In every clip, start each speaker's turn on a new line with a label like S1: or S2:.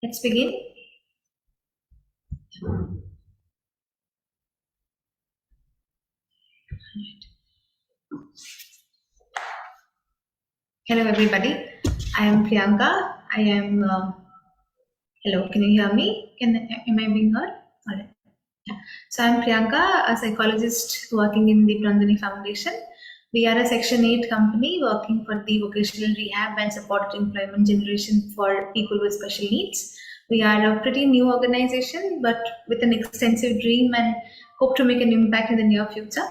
S1: Let's begin. Hello, everybody. I am Priyanka. I am. Hello, can you hear me? Am I being heard? All right. Yeah. So I'm Priyanka, a psychologist working in the Pranjani Foundation. We are a Section 8 company working for the vocational rehab and supported employment generation for people with special needs. We are a pretty new organization, but with an extensive dream and hope to make an impact in the near future.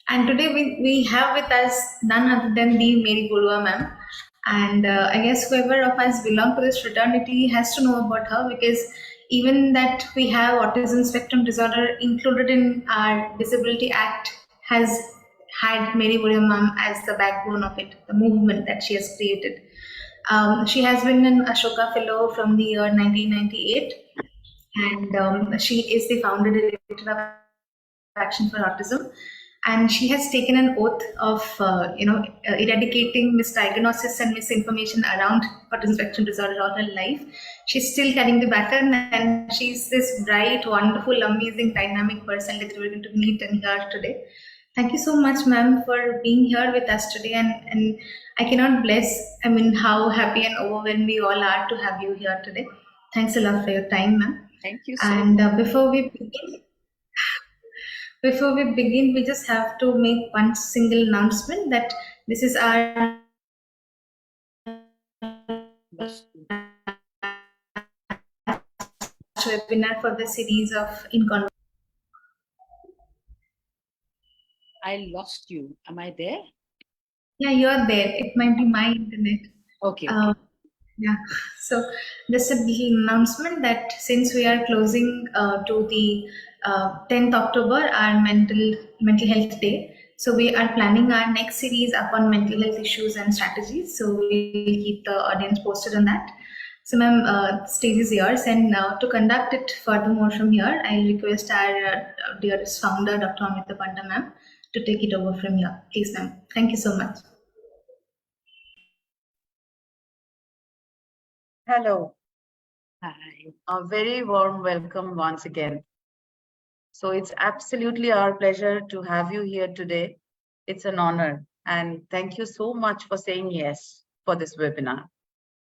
S1: And today we have with us none other than the Mary Barua ma'am. And I guess whoever of us belong to this fraternity has to know about her, because even that we have autism spectrum disorder included in our Disability Act has had Mary Barua ma'am as the backbone of it, the movement that she has created. She has been an Ashoka Fellow from the year 1998, and she is the founder director of Action for Autism, and she has taken an oath of eradicating misdiagnosis and misinformation around autism spectrum disorder all her life. She's still carrying the baton, and she's this bright, wonderful, amazing, dynamic person that we're going to meet and hear today. Thank you so much, ma'am, for being here with us today, and I cannot how happy and overwhelmed we all are to have you here today. Thanks a lot for your time, ma'am.
S2: Thank you so much.
S1: And before we begin, we just have to make one single announcement that this is our webinar for the series of In Conversation.
S2: I lost you. Am I there?
S1: Yeah, you're there. It might be my internet.
S2: Okay.
S1: Yeah. So just a little announcement that since we are closing to the 10th October, our mental health day. So we are planning our next series upon mental health issues and strategies. So we'll keep the audience posted on that. So ma'am, stage is yours, and to conduct it furthermore from here, I request our dearest founder, Dr. Amita Panda ma'am, to take it over from here. Please ma'am. Thank you so much.
S3: Hello.
S2: Hi.
S3: A very warm welcome once again. So it's absolutely our pleasure to have you here today. It's an honor. And thank you so much for saying yes for this webinar.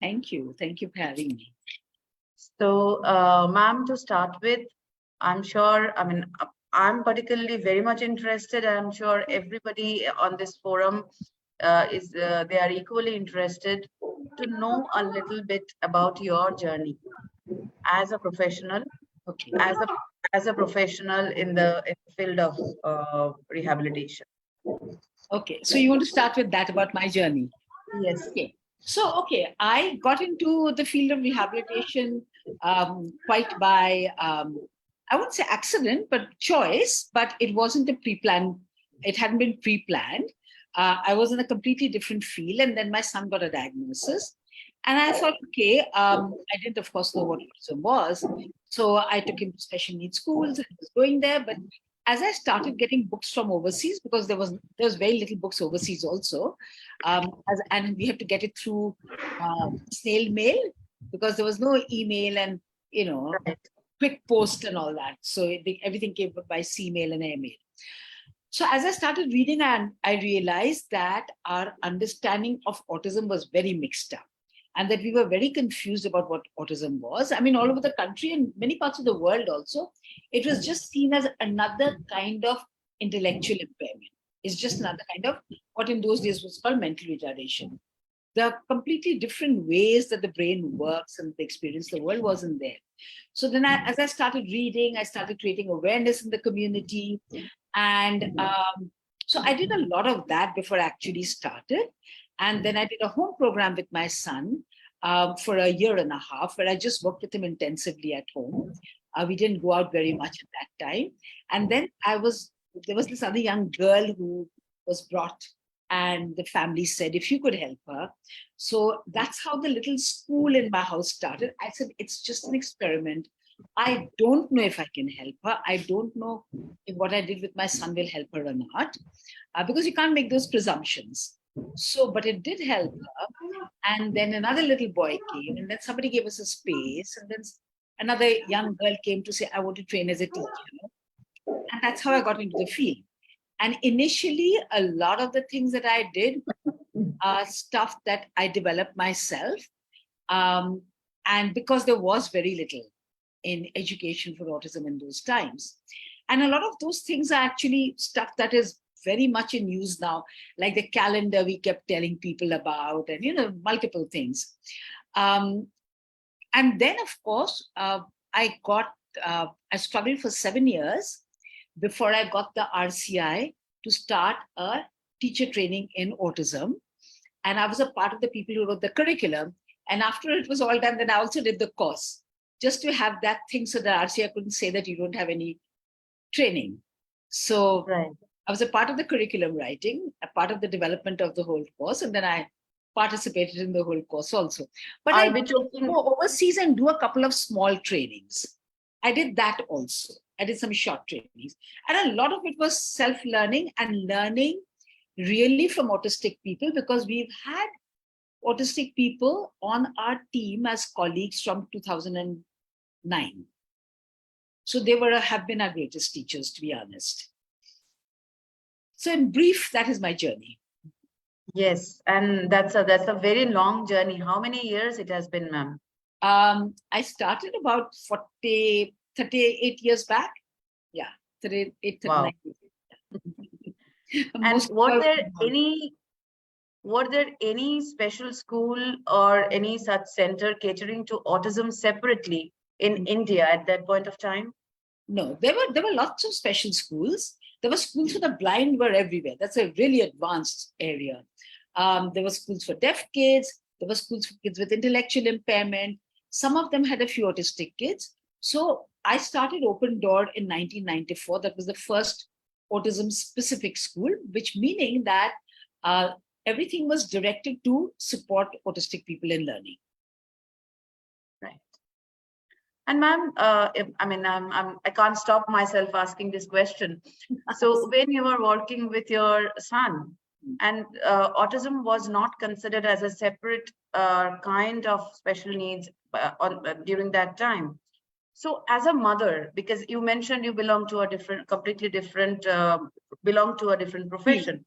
S2: Thank you. Thank you for having me.
S3: So, ma'am, to start with, I'm sure, I'm particularly very much interested. I'm sure everybody on this forum they are equally interested to know a little bit about your journey as a professional,
S2: okay,
S3: as a professional in the field of rehabilitation.
S2: Okay, so you want to start with that about my journey?
S3: Yes.
S2: Okay. So, I got into the field of rehabilitation quite by, I wouldn't say accident, but choice, but it wasn't a pre-planned, it hadn't been pre-planned. I was in a completely different field, and then my son got a diagnosis. And I thought, I didn't, of course, know what autism was. So I took him to special needs schools and was going there. But as I started getting books from overseas, because there was very little books overseas also, and we had to get it through snail mail, because there was no email and, quick post and all that. So everything came by C-mail and airmail. So as I started reading, I realized that our understanding of autism was very mixed up, and that we were very confused about what autism was. I mean, all over the country and many parts of the world also, it was just seen as another kind of intellectual impairment. It's just another kind of what in those days was called mental retardation. There are completely different ways that the brain works and the experience the world wasn't there. So then as I started reading, I started creating awareness in the community. And so I did a lot of that before I actually started. And then I did a home program with my son for a year and a half, where I just worked with him intensively at home. We didn't go out very much at that time. And then there was this other young girl who was brought, and the family said, if you could help her. So that's how the little school in my house started. I said, it's just an experiment. I don't know if I can help her. I don't know if what I did with my son will help her or not, because you can't make those presumptions. So, but it did help her. And then another little boy came, and then somebody gave us a space, and then another young girl came to say, I want to train as a teacher. And that's how I got into the field. And initially, a lot of the things that I did are stuff that I developed myself. And because there was very little in education for autism in those times. And a lot of those things are actually stuff that is very much in use now, like the calendar we kept telling people about, and multiple things. And then, of course, I struggled for 7 years before I got the RCI to start a teacher training in autism. And I was a part of the people who wrote the curriculum. And after it was all done, then I also did the course, just to have that thing so that RCI couldn't say that you don't have any training. So
S3: Right.
S2: I was a part of the curriculum writing, a part of the development of the whole course, and then I participated in the whole course also. But I did go overseas and do a couple of small trainings. I did that also. I did some short trainings. And a lot of it was self-learning and learning really from autistic people, because we've had autistic people on our team as colleagues from 2009. So they have been our greatest teachers, to be honest. So in brief, that is my journey.
S3: Yes, and that's a very long journey. How many years it has been, ma'am?
S2: I started about 38 years back. Yeah, 38, 39 years.
S3: And were there any special school or any such center catering to autism separately in India at that point of time?
S2: No, there were lots of special schools. There were schools for the blind were everywhere. That's a really advanced area. There were schools for deaf kids. There were schools for kids with intellectual impairment. Some of them had a few autistic kids. So I started Open Door in 1994. That was the first autism specific school, which meaning that everything was directed to support autistic people in learning.
S3: Right. And ma'am, I can't stop myself asking this question. So when you were working with your son, and autism was not considered as a separate kind of special needs during that time. So as a mother, because you mentioned you belong to a completely different profession.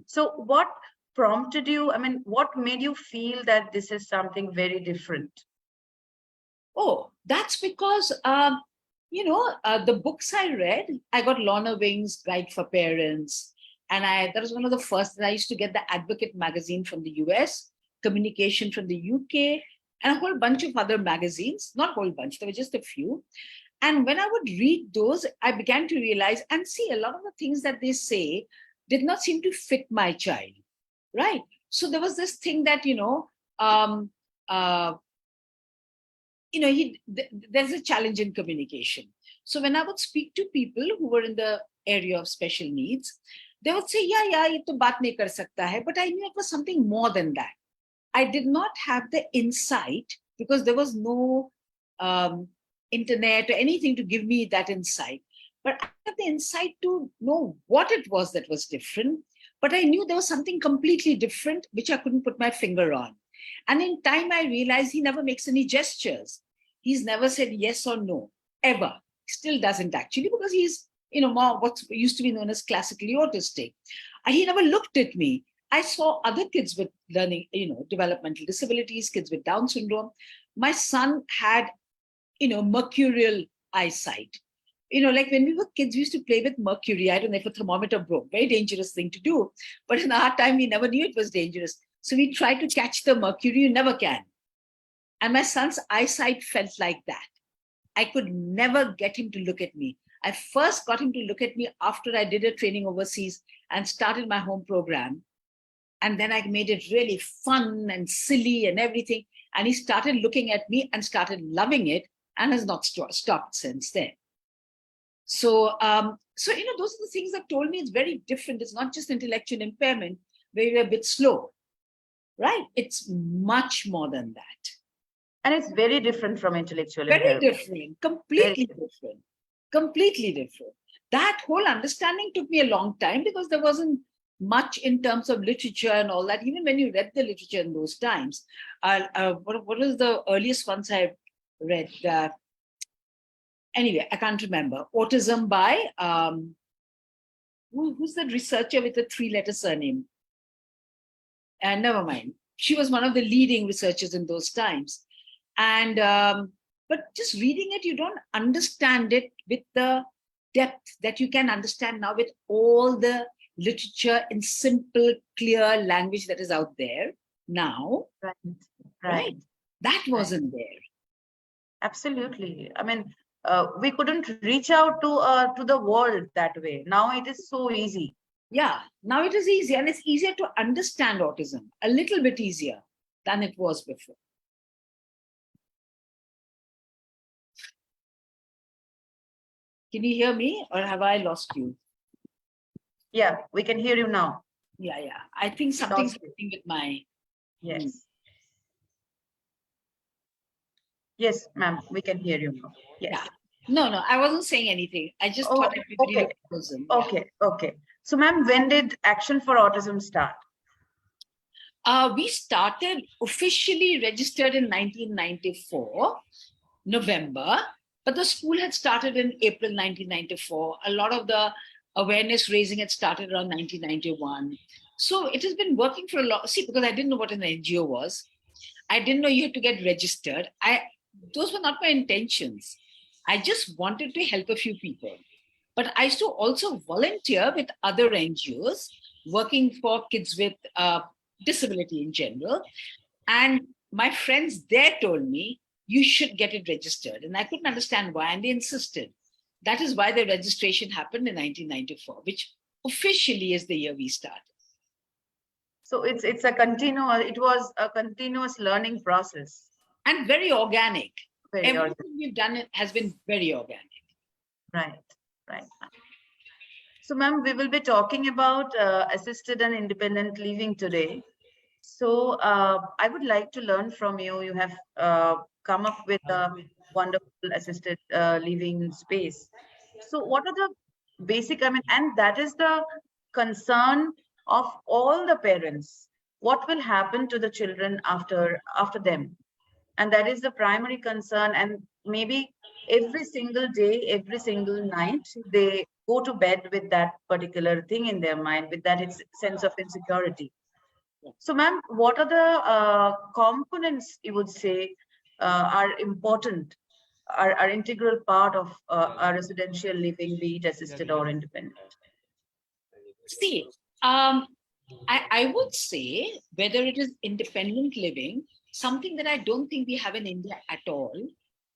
S3: So what prompted you, what made you feel that this is something very different?
S2: Oh, that's because, the books I read, I got Lorna Wing's Guide for Parents. And that was one of the first that I used to get the Advocate magazine from the US, Communication from the UK, and a whole bunch of other magazines, not a whole bunch, there were just a few. And when I would read those, I began to realize and see a lot of the things that they say did not seem to fit my child, right? So there was this thing that, there's a challenge in communication. So when I would speak to people who were in the area of special needs, they would say, yeah, ye to baat nahi kar sakta hai. But I knew it was something more than that. I did not have the insight because there was no internet or anything to give me that insight. But I had the insight to know what it was that was different. But I knew there was something completely different, which I couldn't put my finger on. And in time, I realized he never makes any gestures. He's never said yes or no, ever. Still doesn't actually, because he's, more what used to be known as classically autistic. He never looked at me. I saw other kids with learning, developmental disabilities, kids with Down syndrome. My son had, mercurial eyesight. Like when we were kids, we used to play with mercury. I don't know if a thermometer broke. Very dangerous thing to do. But in our time, we never knew it was dangerous. So we tried to catch the mercury. You never can. And my son's eyesight felt like that. I could never get him to look at me. I first got him to look at me after I did a training overseas and started my home program. And then I made it really fun and silly and everything. And he started looking at me and started loving it and has not stopped since then. So, those are the things that told me it's very different. It's not just intellectual impairment where you're a bit slow, right? It's much more than that.
S3: And it's very different from intellectual
S2: impairment. Very different, completely different. That whole understanding took me a long time because there wasn't much in terms of literature and all that. Even when you read the literature in those times, what was the earliest ones I read? Anyway, I can't remember. Autism by who's that researcher with a 3-letter surname? And never mind. She was one of the leading researchers in those times. And but just reading it, you don't understand it with the depth that you can understand now with all the literature in simple, clear language that is out there now. Right? That wasn't there.
S3: Absolutely. I mean, we couldn't reach out to the world that way. Now it is so easy.
S2: Yeah, now it is easy, and it's easier to understand autism, a little bit easier than it was before. Can you hear me, or have I lost you?
S3: Yeah, we can hear you now.
S2: Yeah. I think something's happening with my...
S3: Yes. Yes, ma'am, we can hear you now. Yes.
S2: Yeah. No, I wasn't saying anything. I just thought everybody looked frozen.
S3: Okay. So, ma'am, when did Action for Autism start?
S2: We started officially registered in 1994, November, but the school had started in April 1994. A lot of the awareness raising had started around 1991. So it has been working for a lot. See, because I didn't know what an NGO was. I didn't know you had to get registered. Those were not my intentions. I just wanted to help a few people. But I used to also volunteer with other NGOs working for kids with disability in general. And my friends there told me, you should get it registered. And I couldn't understand why, and they insisted. That is why the registration happened in 1994, which officially is the year we started.
S3: So it was a continuous learning process.
S2: And very organic. Everything we've done has been very organic.
S3: Right. So, ma'am, we will be talking about assisted and independent living today. So I would like to learn from you. You have come up with a wonderful assisted living space. So what are the basic, and that is the concern of all the parents. What will happen to the children after them? And that is the primary concern. And maybe every single day, every single night, they go to bed with that particular thing in their mind, with that sense of insecurity. So, ma'am, what are the components you would say are important, are integral part of our residential living, be it assisted or independent?
S2: See, I would say whether it is independent living, something that I don't think we have in India at all.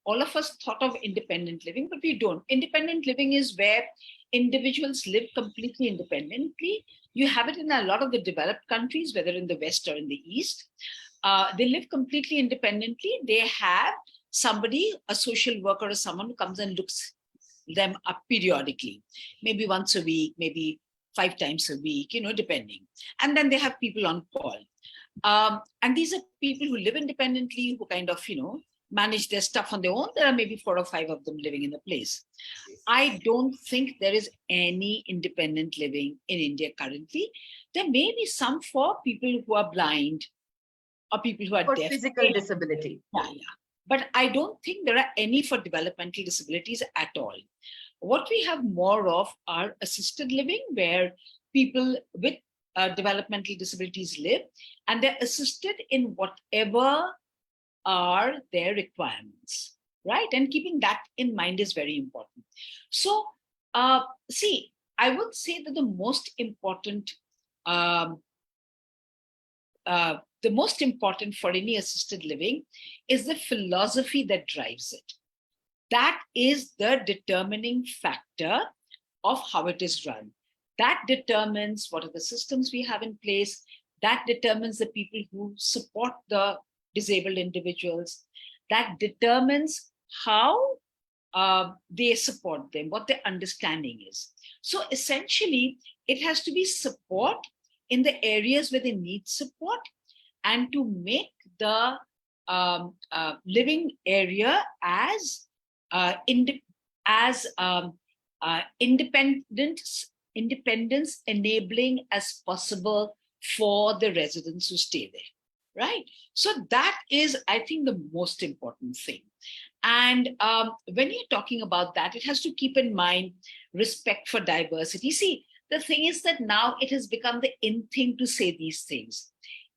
S2: All of us thought of independent living, but we don't. Independent living is where individuals live completely independently. You have it in a lot of the developed countries, whether in the West or in the East. They live completely independently. They have somebody, a social worker or someone who comes and looks them up periodically, maybe once a week, maybe 5 times a week, depending. And then they have people on call. And these are people who live independently, who kind of, manage their stuff on their own. There are maybe 4 or 5 of them living in a place. I don't think there is any independent living in India currently. There may be some for people who are blind or people who are
S3: for
S2: deaf.
S3: Physical disability.
S2: Yeah. But I don't think there are any for developmental disabilities at all. What we have more of are assisted living, where people with developmental disabilities live, and they're assisted in whatever are their requirements, right? And keeping that in mind is very important. So, see, I would say that the most important for any assisted living is the philosophy that drives it. That is the determining factor of how it is run. That determines what are the systems we have in place. That determines the people who support the disabled individuals. That determines how they support them, what their understanding is. So essentially, it has to be support in the areas where they need support, and to make the living area as independent independence enabling as possible for the residents who stay there, right? So that is, I think, the most important thing. And when you're talking about that, it has to keep in mind respect for diversity. See, the thing is that now it has become the in thing to say these things.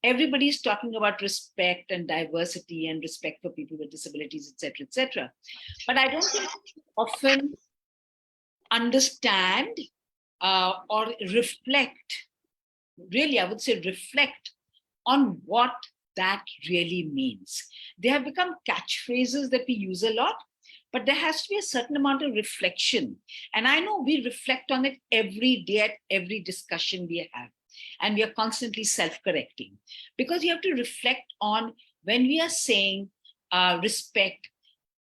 S2: Everybody's talking about respect and diversity and respect for people with disabilities, etc., etc. But I don't think often understand or reflect, really, I would say reflect on what that really means. They have become catchphrases that we use a lot, but there has to be a certain amount of reflection. And I know we reflect on it every day at every discussion we have. And we are constantly self-correcting, because you have to reflect on when we are saying respect,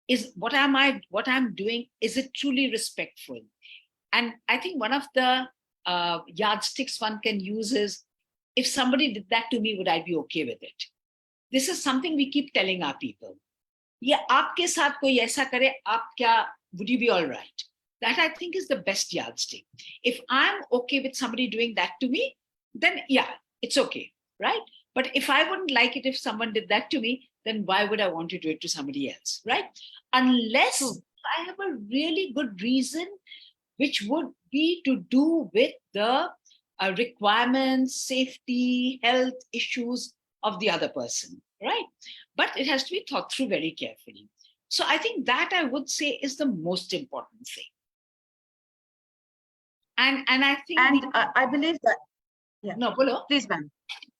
S2: is what I'm doing, is it truly respectful? And I think one of the yardsticks one can use is, if somebody did that to me, would I be okay with it? This is something we keep telling our people. Yeah, aapke saath koi aisa kare, aap kya, would you be all right? That, I think, is the best yardstick. If I'm okay with somebody doing that to me, then yeah, it's okay, right? But if I wouldn't like it if someone did that to me, then why would I want to do it to somebody else, right? Unless I have a really good reason, which would be to do with the requirements, safety, health issues of the other person, right? But it has to be thought through very carefully. So I think that, I would say, is the most important thing. And I think,
S3: and I believe that, yeah.
S2: No, bolo.
S3: Please, ma'am.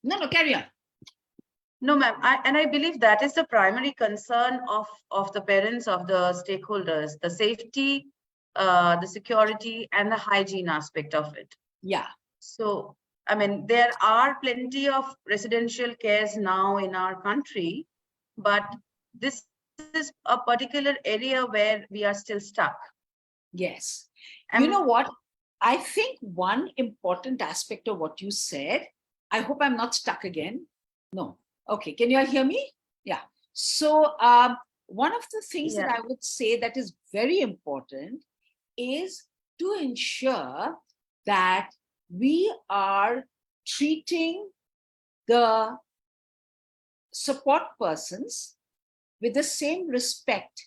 S2: No, carry on.
S3: No, ma'am. I believe that is the primary concern of the parents, of the stakeholders, the safety, the security, and the hygiene aspect of it.
S2: Yeah.
S3: So, I mean, there are plenty of residential cares now in our country, but this is a particular area where we are still stuck.
S2: Yes.
S3: And
S2: you know what? I think one important aspect of what you said, I hope I'm not stuck again. No. Okay. Can you all hear me? Yeah. So one of the things that I would say that is very important is to ensure that we are treating the support persons with the same respect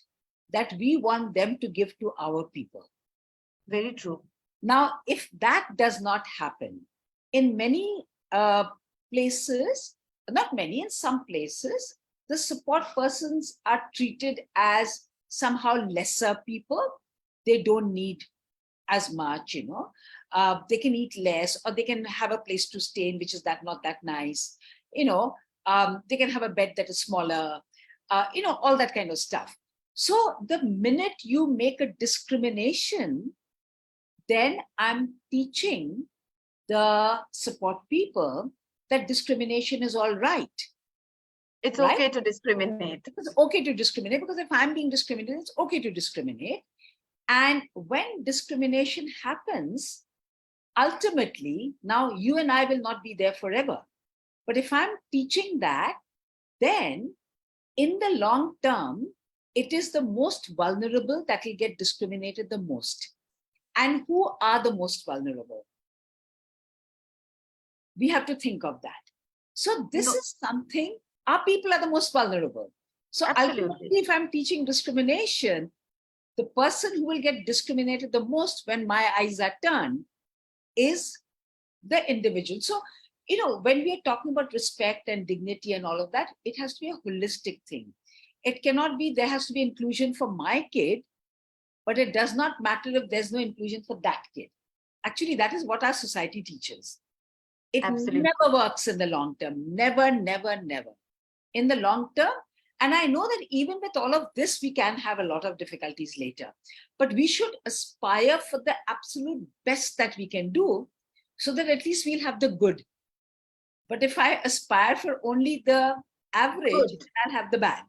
S2: that we want them to give to our people.
S3: Very true.
S2: Now, if that does not happen, in many places, not many, in some places, the support persons are treated as somehow lesser people. They don't need as much, they can eat less, or they can have a place to stay in which is not that nice, they can have a bed that is smaller, all that kind of stuff. So the minute you make a discrimination, then I'm teaching the support people that discrimination is all right.
S3: It's okay to discriminate.
S2: It's okay to discriminate, because if I'm being discriminated, it's okay to discriminate. And when discrimination happens, ultimately, now you and I will not be there forever. But if I'm teaching that, then in the long term, it is the most vulnerable that will get discriminated the most. And who are the most vulnerable? We have to think of that. So this is something, our people are the most vulnerable. So ultimately, if I'm teaching discrimination, the person who will get discriminated the most when my eyes are turned is the individual. So, when we are talking about respect and dignity and all of that, it has to be a holistic thing. It cannot be, there has to be inclusion for my kid, but it does not matter if there's no inclusion for that kid. Actually, that is what our society teaches. It never works in the long term. Never, never, never. In the long term, and I know that even with all of this, we can have a lot of difficulties later. But we should aspire for the absolute best that we can do, so that at least we'll have the good. But if I aspire for only the average, I'll have the bad,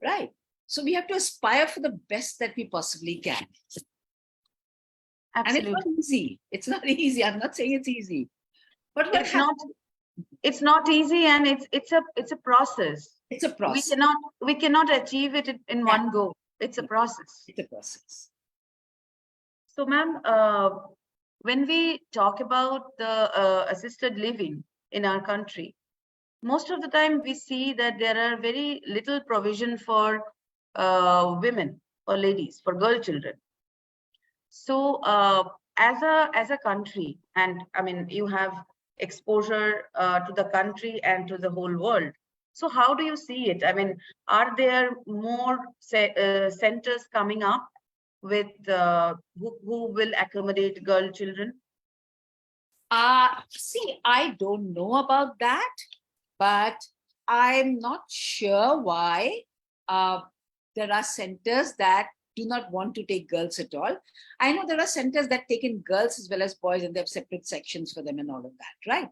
S2: right? So we have to aspire for the best that we possibly can.
S3: Absolutely.
S2: And it's not easy. It's not easy. I'm not saying it's easy. But
S3: it's not easy, and it's a process.
S2: It's a process.
S3: We cannot achieve it in one go. It's a process.
S2: It's a process.
S3: So, ma'am, when we talk about the assisted living in our country, most of the time we see that there are very little provision for women or ladies, for girl children. So as a country, and I mean, you have exposure to the country and to the whole world. So how do you see it? I mean, are there more centers coming up with who will accommodate girl children?
S2: See, I don't know about that, but I'm not sure why there are centers that do not want to take girls at all. I know there are centers that take in girls as well as boys, and they have separate sections for them and all of that, right?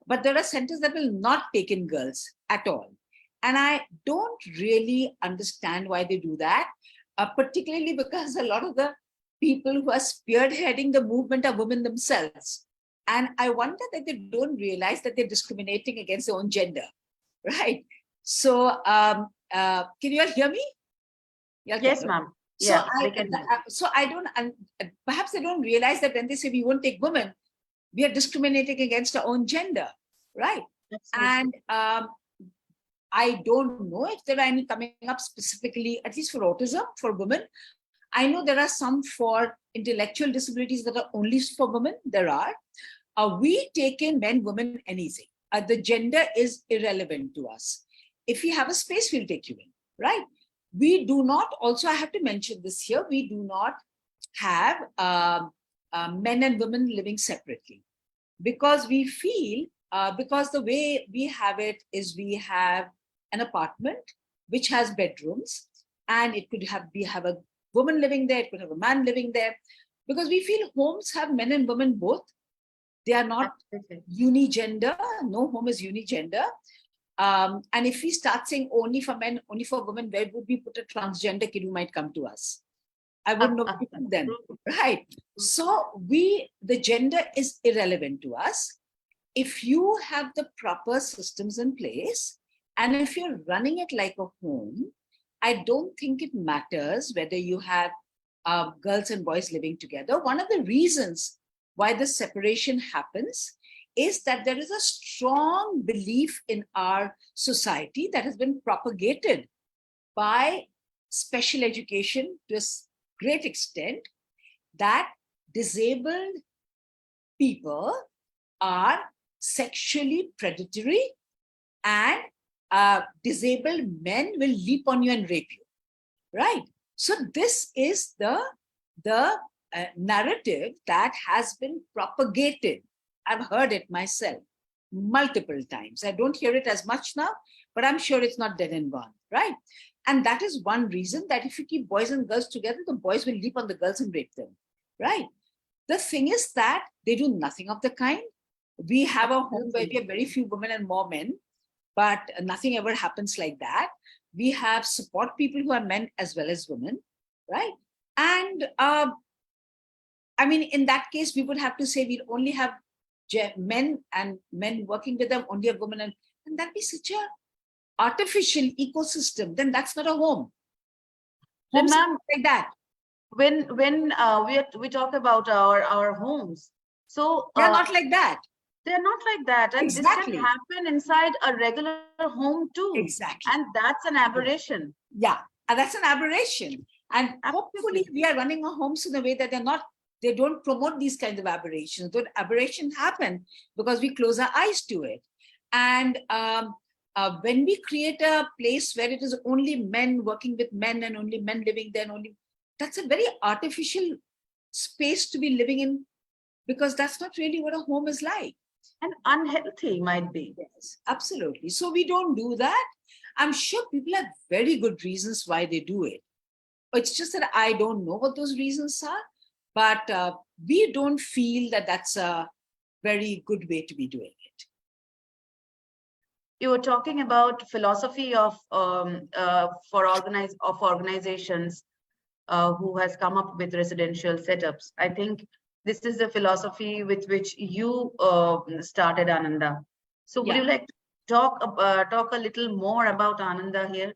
S2: But there are centers that will not take in girls at all. And I don't really understand why they do that, particularly because a lot of the people who are spearheading the movement are women themselves. And I wonder that they don't realize that they're discriminating against their own gender, right? So, can you all hear me?
S3: Yes, ma'am.
S2: So
S3: Yeah,
S2: I don't, and perhaps they don't realize that when they say we won't take women, we are discriminating against our own gender, right?
S3: absolutely.
S2: And I don't know if there are any coming up specifically, at least for autism, for women. I know there are some for intellectual disabilities that are only for women. There are. We take in men, women, anything. The gender is irrelevant to us. If we have a space, we'll take you in, right? We do not, also, I have to mention this here, we do not have men and women living separately, because we feel, because the way we have it is we have an apartment which has bedrooms, and it could have a woman living there, it could have a man living there, because we feel homes have men and women both. They are not unigender. No home is unigender. And if we start saying only for men, only for women, where would we put a transgender kid who might come to us? I wouldn't know what to put then, right? So the gender is irrelevant to us. If you have the proper systems in place, and if you're running it like a home, I don't think it matters whether you have girls and boys living together. One of the reasons why the separation happens is that there is a strong belief in our society that has been propagated by special education to a great extent, that disabled people are sexually predatory, and disabled men will leap on you and rape you, right? So this is the narrative that has been propagated. I've heard it myself multiple times. I don't hear it as much now, but I'm sure it's not dead and gone, right? And that is one reason that if you keep boys and girls together, the boys will leap on the girls and rape them, right? The thing is that they do nothing of the kind. We have a home where we have very few women and more men, but nothing ever happens like that. We have support people who are men as well as women, right? And I mean, in that case, we would have to say we'll only have men, and men working with them, only a woman, and that'd be such a artificial ecosystem. Then that's not a home. Homes are like that.
S3: When we talk about our homes, so
S2: they're not like that.
S3: They're not like that, and
S2: exactly.
S3: This can happen inside a regular home too.
S2: Exactly.
S3: And that's an aberration.
S2: Yeah, and that's an aberration. And hopefully we are running our homes in a way that they don't promote these kinds of aberrations. Those aberrations happen because we close our eyes to it. And when we create a place where it is only men working with men and only men living there, that's a very artificial space to be living in, because that's not really what a home is like.
S3: And unhealthy might be.
S2: Yes, absolutely. So we don't do that. I'm sure people have very good reasons why they do it. It's just that I don't know what those reasons are, but we don't feel that that's a very good way to be doing it.
S3: You were talking about philosophy of organizations who has come up with residential setups. I think this is the philosophy with which you started, Ananda. So would you like to talk a little more about Ananda here?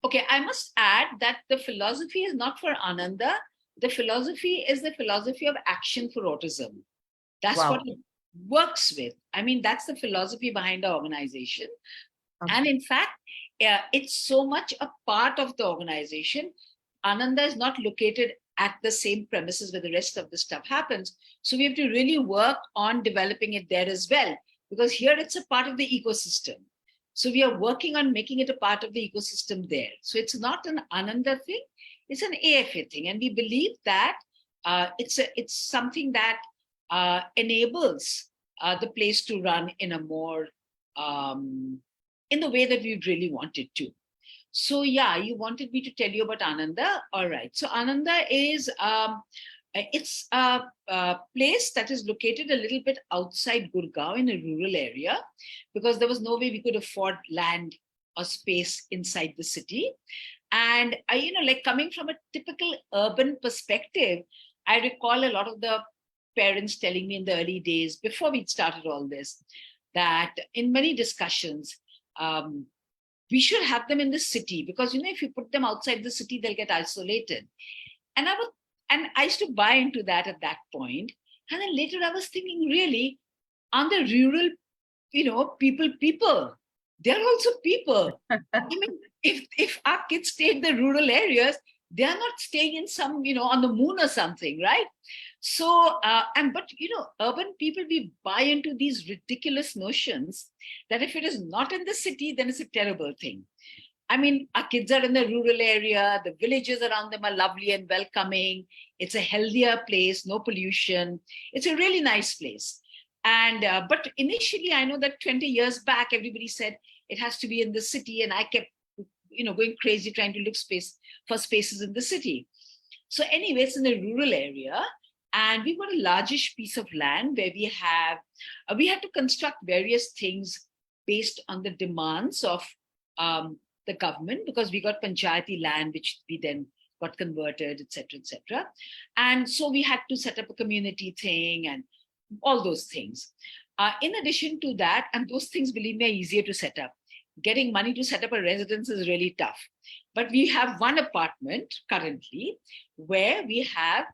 S2: Okay, I must add that the philosophy is not for Ananda. the philosophy is the philosophy of action for autism. That's
S3: Wow.
S2: what it works with. I mean, that's the philosophy behind the organization.
S3: Okay.
S2: And in fact, it's so much a part of the organization. Ananda is not located at the same premises where the rest of the stuff happens. So we have to really work on developing it there as well, because here it's a part of the ecosystem. So we are working on making it a part of the ecosystem there. So it's not an Ananda thing, it's an AFA thing. And we believe that it's something that enables the place to run in a more in the way that we really wanted to. So yeah, you wanted me to tell you about Ananda. All right. So Ananda is it's a place that is located a little bit outside Gurgaon in a rural area, because there was no way we could afford land or space inside the city. And I, like coming from a typical urban perspective, I recall a lot of the parents telling me in the early days before we started all this, that in many discussions, we should have them in the city, because if you put them outside the city, they'll get isolated. And I used to buy into that at that point. And then later I was thinking, really, on the rural, people, they're also people. I mean, if our kids stay in the rural areas, they are not staying in some, on the moon or something, right? So, but urban people, we buy into these ridiculous notions that if it is not in the city, then it's a terrible thing. I mean, our kids are in the rural area, the villages around them are lovely and welcoming. It's a healthier place, no pollution. It's a really nice place. And, but initially, I know that 20 years back, everybody said it has to be in the city. And I kept, going crazy trying to look for spaces in the city. So anyway, it's in a rural area. And we've got a largish piece of land where we had to construct various things based on the demands of the government, because we got panchayati land, which we then got converted, etc., etc. And so we had to set up a community thing and all those things. In addition to that, and those things, believe me, are easier to set up. Getting money to set up a residence is really tough. But we have one apartment currently where we have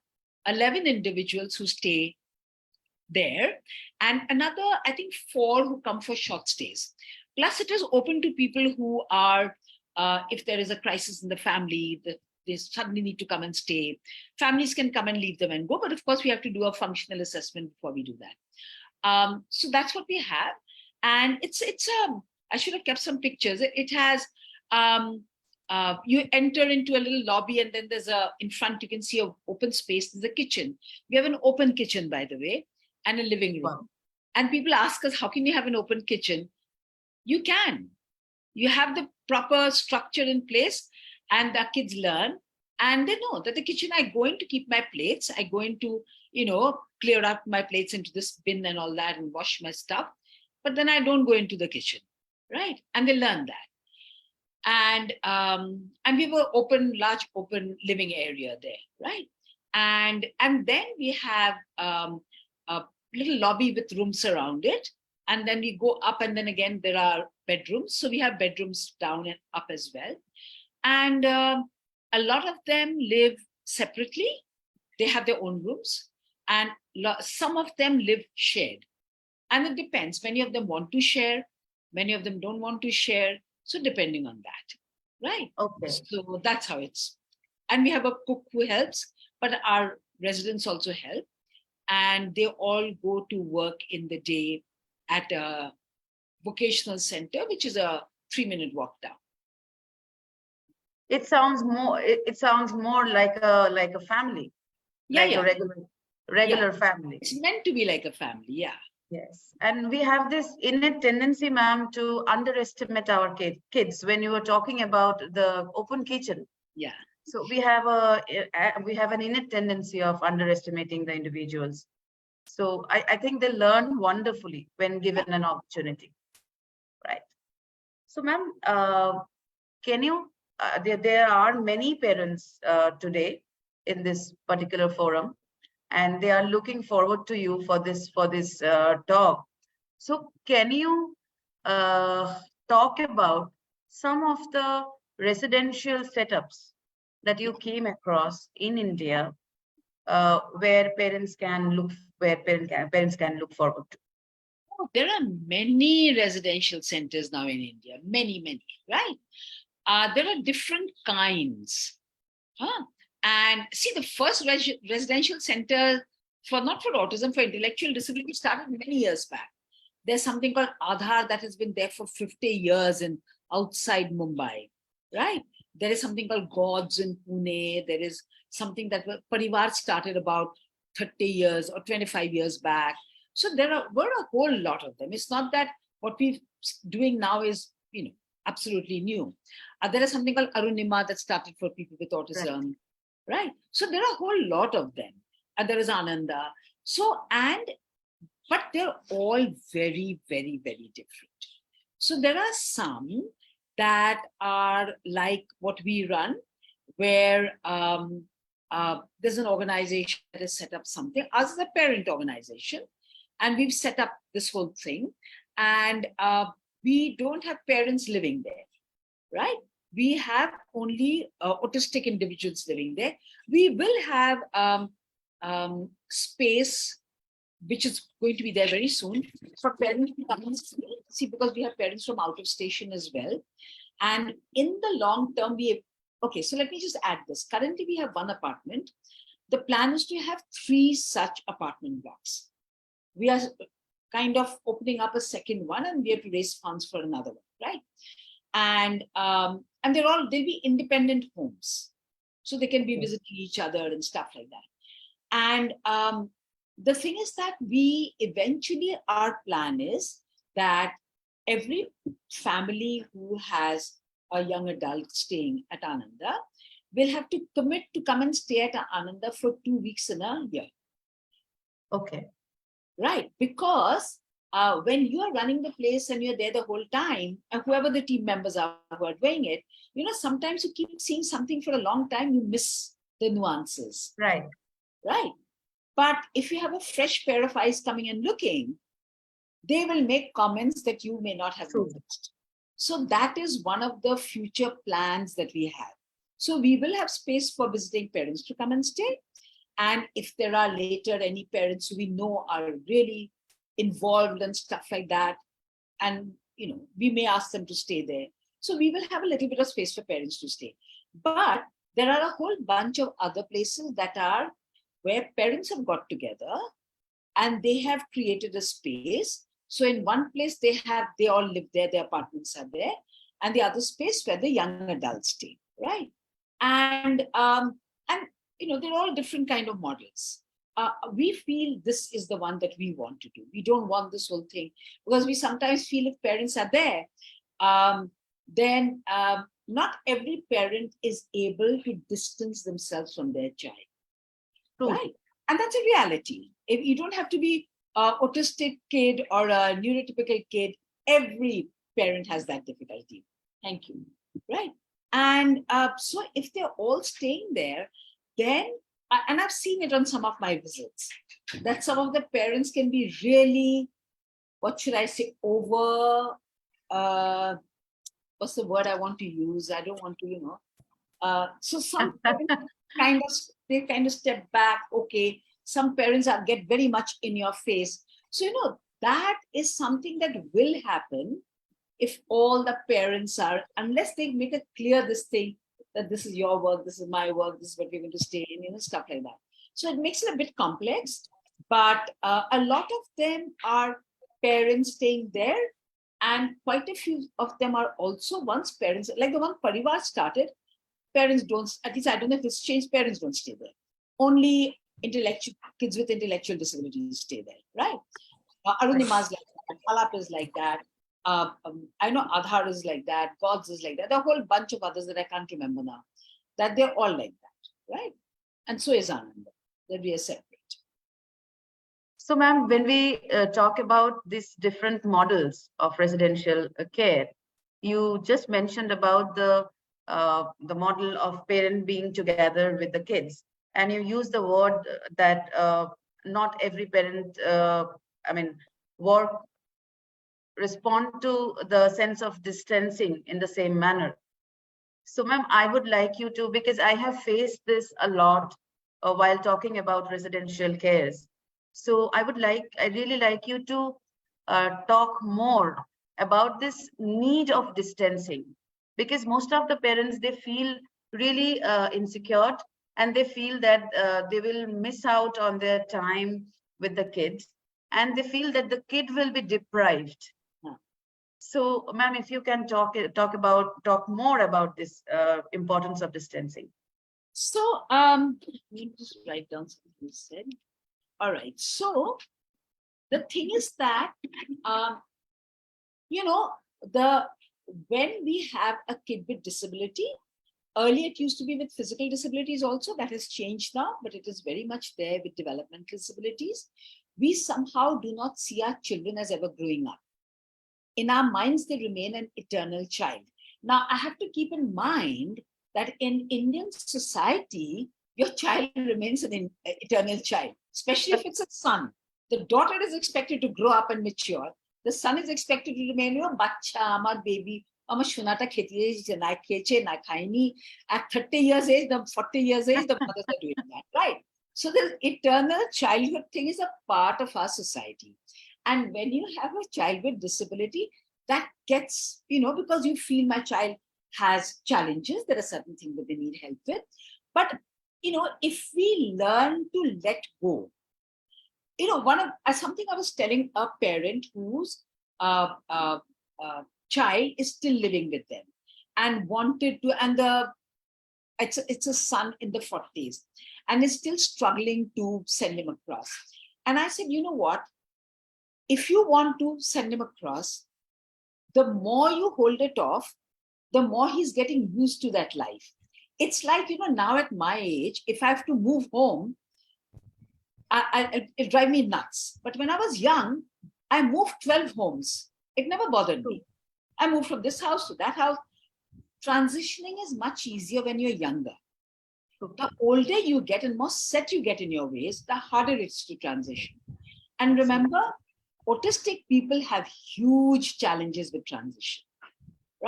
S2: 11 individuals who stay there, and another, I think, 4 who come for short stays. Plus, it is open to people who are, if there is a crisis in the family, they suddenly need to come and stay. Families can come and leave them and go, but of course, we have to do a functional assessment before we do that. So that's what we have, and it's I should have kept some pictures. It has. You enter into a little lobby, and then in front, you can see an open space. There's a kitchen. We have an open kitchen, by the way, and a living room.
S3: Wow.
S2: And people ask us, how can you have an open kitchen? You can. You have the proper structure in place, and the kids learn. And they know that the kitchen, I go in to keep my plates. I go in to, clear up my plates into this bin and all that and wash my stuff. But then I don't go into the kitchen, right? And they learn that. And we have a large open living area there, right? And then we have a little lobby with rooms around it, and then we go up, and then again there are bedrooms. So we have bedrooms down and up as well, and a lot of them live separately. They have their own rooms, and some of them live shared. And it depends. Many of them want to share, many of them don't want to share. So depending on that, right?
S3: Okay.
S2: So that's how it's. And we have a cook who helps, but our residents also help. And they all go to work in the day at a vocational center, which is a 3-minute walk down.
S3: It sounds more. It sounds more like a family,
S2: Yeah,
S3: like
S2: yeah.
S3: a regular family.
S2: It's meant to be like a family, yeah.
S3: Yes, and we have this innate tendency, ma'am, to underestimate our kids. When you were talking about the open kitchen,
S2: Yeah.
S3: so we have an innate tendency of underestimating the individuals. So I think they learn wonderfully when given an opportunity, right? So, ma'am, can you? There are many parents today in this particular forum, and they are looking forward to you for this talk. So can you talk about some of the residential setups that you came across in India where parents can look forward to?
S2: There are many residential centers now in India, many, right? There are different kinds. Huh? And see, the first residential center not for autism, for intellectual disability started many years back. There's something called Aadhaar that has been there for 50 years in outside Mumbai, right? There is something called Gods in Pune. There is something that Parivar started about 30 years or 25 years back. So were a whole lot of them. It's not that what we're doing now is, absolutely new. There is something called Arunima that started for people with autism, right? So there are a whole lot of them. And there is Ananda. But they're all very, very, very different. So there are some that are like what we run, where there's an organization that has set up something. Us is a parent organization, and we've set up this whole thing. And we don't have parents living there, right? We have only autistic individuals living there. We will have space, which is going to be there very soon, for parents to come and see, because we have parents from out of station as well. And in the long term, so let me just add this. Currently, we have one apartment. The plan is to have 3 such apartment blocks. We are kind of opening up a second one, and we have to raise funds for another one, right? And they'll be independent homes. So they can be visiting each other and stuff like that. And the thing is that our plan is that every family who has a young adult staying at Ananda will have to commit to come and stay at Ananda for 2 weeks in a year.
S3: Okay.
S2: Right. Because when you are running the place and you're there the whole time, and whoever the team members are who are doing it, sometimes you keep seeing something for a long time, you miss the nuances.
S3: Right.
S2: Right. But if you have a fresh pair of eyes coming and looking, they will make comments that you may not have noticed. So that is one of the future plans that we have. So we will have space for visiting parents to come and stay. And if there are later any parents who we know are really involved and stuff like that, and we may ask them to stay there. So we will have a little bit of space for parents to stay. But there are a whole bunch of other places that are where parents have got together and they have created a space. So in one place they all live there, their apartments are there, and the other space where the young adults stay, right? And they're all different kind of models. We feel this is the one that we want to do. We don't want this whole thing, because we sometimes feel if parents are there, then not every parent is able to distance themselves from their child. Right. And that's a reality. If you don't have to be an autistic kid or a neurotypical kid, every parent has that difficulty. Thank you. Right. And so if they're all staying there, then, and I've seen it on some of my visits, that some of the parents can be really, what should I say, over, what's the word I want to use? I don't want to, so some parents they kind of step back. Okay, some parents get very much in your face. So that is something that will happen if all the parents are, unless they make it clear this thing, that this is your work, this is my work, this is what we're going to stay in, stuff like that. So it makes it a bit complex, but a lot of them are parents staying there, and quite a few of them are also once parents, like the one Parivar started, parents don't, at least I don't know if it's changed, parents don't stay there. Only kids with intellectual disabilities stay there, right? Arunima's like that, Alap is like that. I know Aadhaar is like that, Gods is like that. There are a whole bunch of others that I can't remember now, that they're all like that, right? And so is Ananda, that we are separate.
S3: So, ma'am, when we talk about these different models of residential care, you just mentioned about the model of parent being together with the kids, and you use the word that not every parent, respond to the sense of distancing in the same manner. So, ma'am, I would like you to, because I have faced this a lot while talking about residential cares. So I really like you to talk more about this need of distancing, because most of the parents, they feel really insecure, and they feel that they will miss out on their time with the kids, and they feel that the kid will be deprived. So, ma'am, if you can talk more about this importance of distancing.
S2: So, let me just write down something you said. All right. So, the thing is that, you know, when we have a kid with disability, earlier it used to be with physical disabilities also. That has changed now, but it is very much there with developmental disabilities. We somehow do not see our children as ever growing up. In our minds, they remain an eternal child. Now, I have to keep in mind that in Indian society, your child remains an eternal child, especially if it's a son. The daughter is expected to grow up and mature. The son is expected to remain, bacha, amar baby, আমার সোনাটা খেতে না খেয়েছে না খায়নি. At 30 years age, the 40 years age, the mothers are doing that, right? So the eternal childhood thing is a part of our society. And when you have a child with disability, that gets, because you feel my child has challenges, there are certain things that they need help with. But, if we learn to let go, something I was telling a parent whose child is still living with them and wanted to, and it's a son in the 40s and is still struggling to send him across. And I said, you know what? If you want to send him across, the more you hold it off, the more he's getting used to that life. It's like, now at my age, if I have to move home, it drives me nuts. But when I was young, I moved 12 homes. It never bothered me. I moved from this house to that house. Transitioning is much easier when you're younger. The older you get and more set you get in your ways, the harder it is to transition. And remember, autistic people have huge challenges with transition,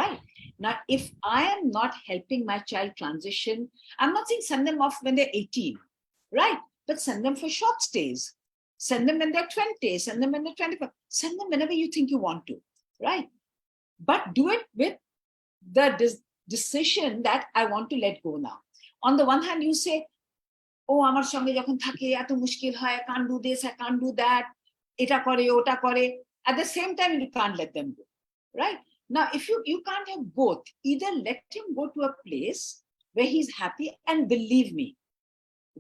S2: right? Now, if I am not helping my child transition, I'm not saying send them off when they're 18, right? But send them for short stays. Send them when they're 20, send them when they're 25, send them whenever you think you want to, right? But do it with the decision that I want to let go now. On the one hand, you say, oh, আমার সঙ্গে যখন থাকে এত মুশকিল হয়, I can't do this, I can't do that, এটা করে ওটা করে. At the same time, you can't let them go, right? Now, if you can't have both, either let him go to a place where he's happy, and believe me,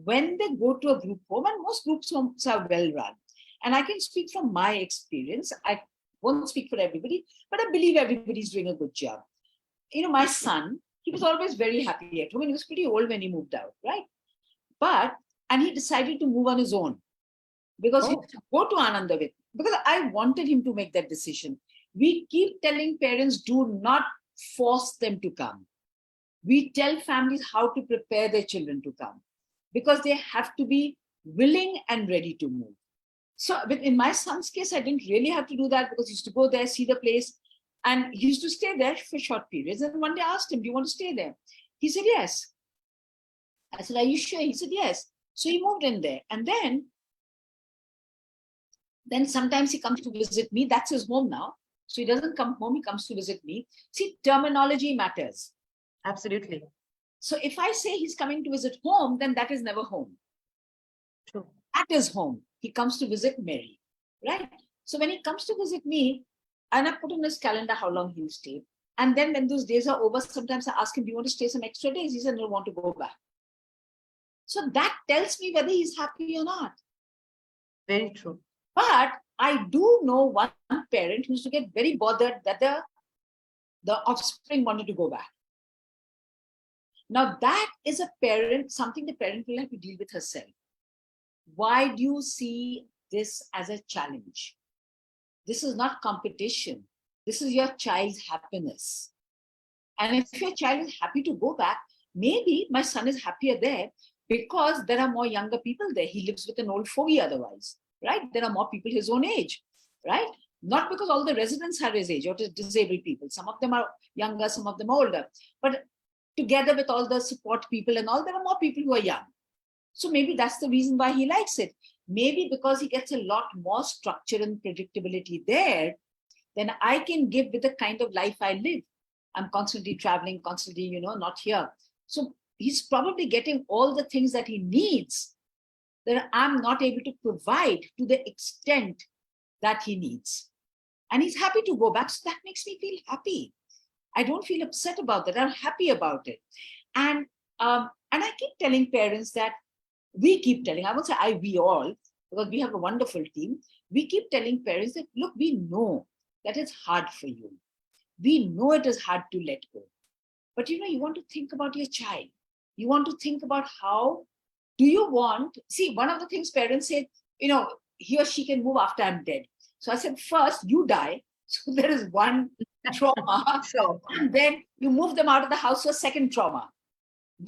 S2: when they go to a group home, and most group homes are well run, and I can speak from my experience, I won't speak for everybody, but I believe everybody's doing a good job. My son, he was always very happy at home, and he was pretty old when he moved out, right? And he decided to move on his own because he would go to Anandavit, because I wanted him to make that decision. We keep telling parents, do not force them to come. We tell families how to prepare their children to come, because they have to be willing and ready to move. So in my son's case, I didn't really have to do that, because he used to go there, see the place, and he used to stay there for short periods. And one day I asked him, do you want to stay there? He said, yes. I said, are you sure? He said, yes. So he moved in there. And then sometimes he comes to visit me. That's his home now. So he doesn't come home, he comes to visit me. See, terminology matters.
S3: Absolutely.
S2: So if I say he's coming to visit home, then that is never home.
S3: True.
S2: That is home. He comes to visit Mary, right? So when he comes to visit me, and I put in his calendar how long he'll stay. And then when those days are over, sometimes I ask him, do you want to stay some extra days? He said, no, I want to go back. So that tells me whether he's happy or not.
S3: Very true.
S2: But I do know one parent who used to get very bothered that the offspring wanted to go back. Now that is something the parent will have to deal with herself. Why do you see this as a challenge? This is not competition. This is your child's happiness. And if your child is happy to go back, maybe my son is happier there because there are more younger people there. He lives with an old fogey otherwise, right? There are more people his own age, right? Not because all the residents are his age or disabled people. Some of them are younger, some of them are older. But together with all the support people and all, there are more people who are young. So maybe that's the reason why he likes it. Maybe because he gets a lot more structure and predictability there, then I can give with the kind of life I live. I'm constantly traveling, constantly, not here. So he's probably getting all the things that he needs that I'm not able to provide to the extent that he needs. And he's happy to go back. So that makes me feel happy. I don't feel upset about that. I'm happy about it. And I keep telling parents that I won't say we all, because we have a wonderful team. We keep telling parents that, look, we know that it's hard for you. We know it is hard to let go. But you want to think about your child. You want to think about how do you want, see, one of the things parents say, he or she can move after I'm dead. So I said, first you die. So there is one trauma.
S3: Sure.
S2: And then you move them out of the house for a second trauma.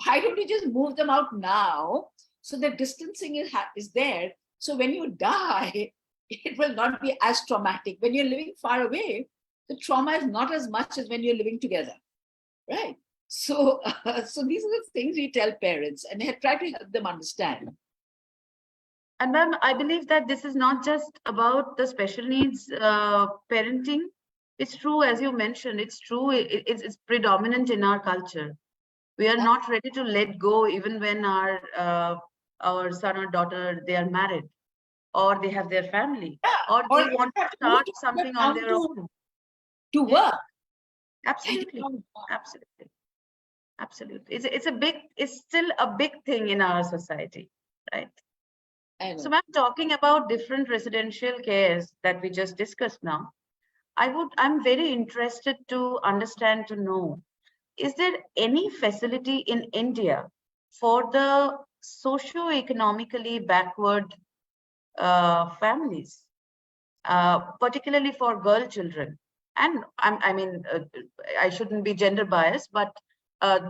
S2: Why don't you just move them out now? So the distancing is there. So when you die, it will not be as traumatic. When you're living far away, the trauma is not as much as when you're living together, right? So, so these are the things we tell parents and try to help them understand.
S3: And ma'am, I believe that this is not just about the special needs parenting. It's true, as you mentioned, it's true. It's predominant in our culture. We are not ready to let go even when our son or daughter, they are married or they have their family, or they want to start something on their own.
S2: To work.
S3: Absolutely. Absolutely. Absolutely. It's still a big thing in our society, right? So I'm talking about different residential cares that we just discussed now. I'm very interested to understand, to know, is there any facility in India for the socio-economically backward families, particularly for girl children? And I shouldn't be gender biased, but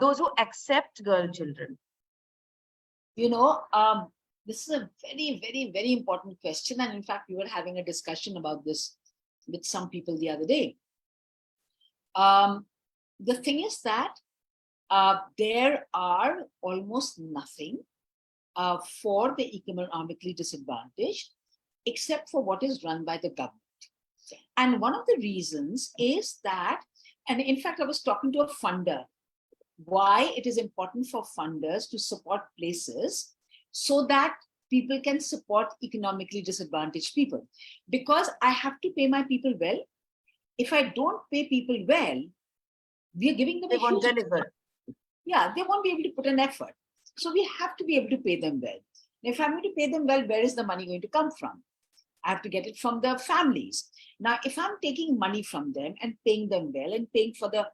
S3: those who accept girl children.
S2: This is a very, very, very important question. And in fact, we were having a discussion about this with some people the other day. The thing is that there are almost nothing for the economically disadvantaged, except for what is run by the government. And one of the reasons is that, and in fact, I was talking to a funder, why it is important for funders to support places so that people can support economically disadvantaged people. Because I have to pay my people well. If I don't pay people well, we are giving them
S3: they won't deliver.
S2: Yeah, they won't be able to put an effort. So we have to be able to pay them well. If I'm going to pay them well, where is the money going to come from? I have to get it from the families. Now, if I'm taking money from them and paying them well and paying for the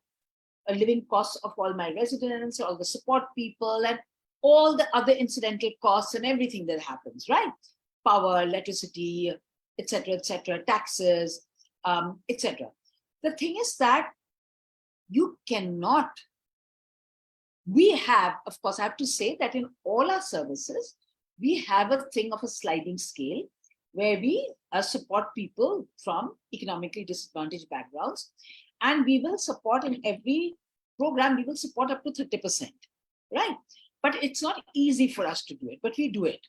S2: living costs of all my residents, all the support people, and all the other incidental costs and everything that happens, right? Power, electricity, etc., taxes, etc. The thing is that you cannot. We have, of course, I have to say that in all our services, we have a thing of a sliding scale where we support people from economically disadvantaged backgrounds. And we will support in every program, we will support up to 30%, right? But it's not easy for us to do it, but we do it.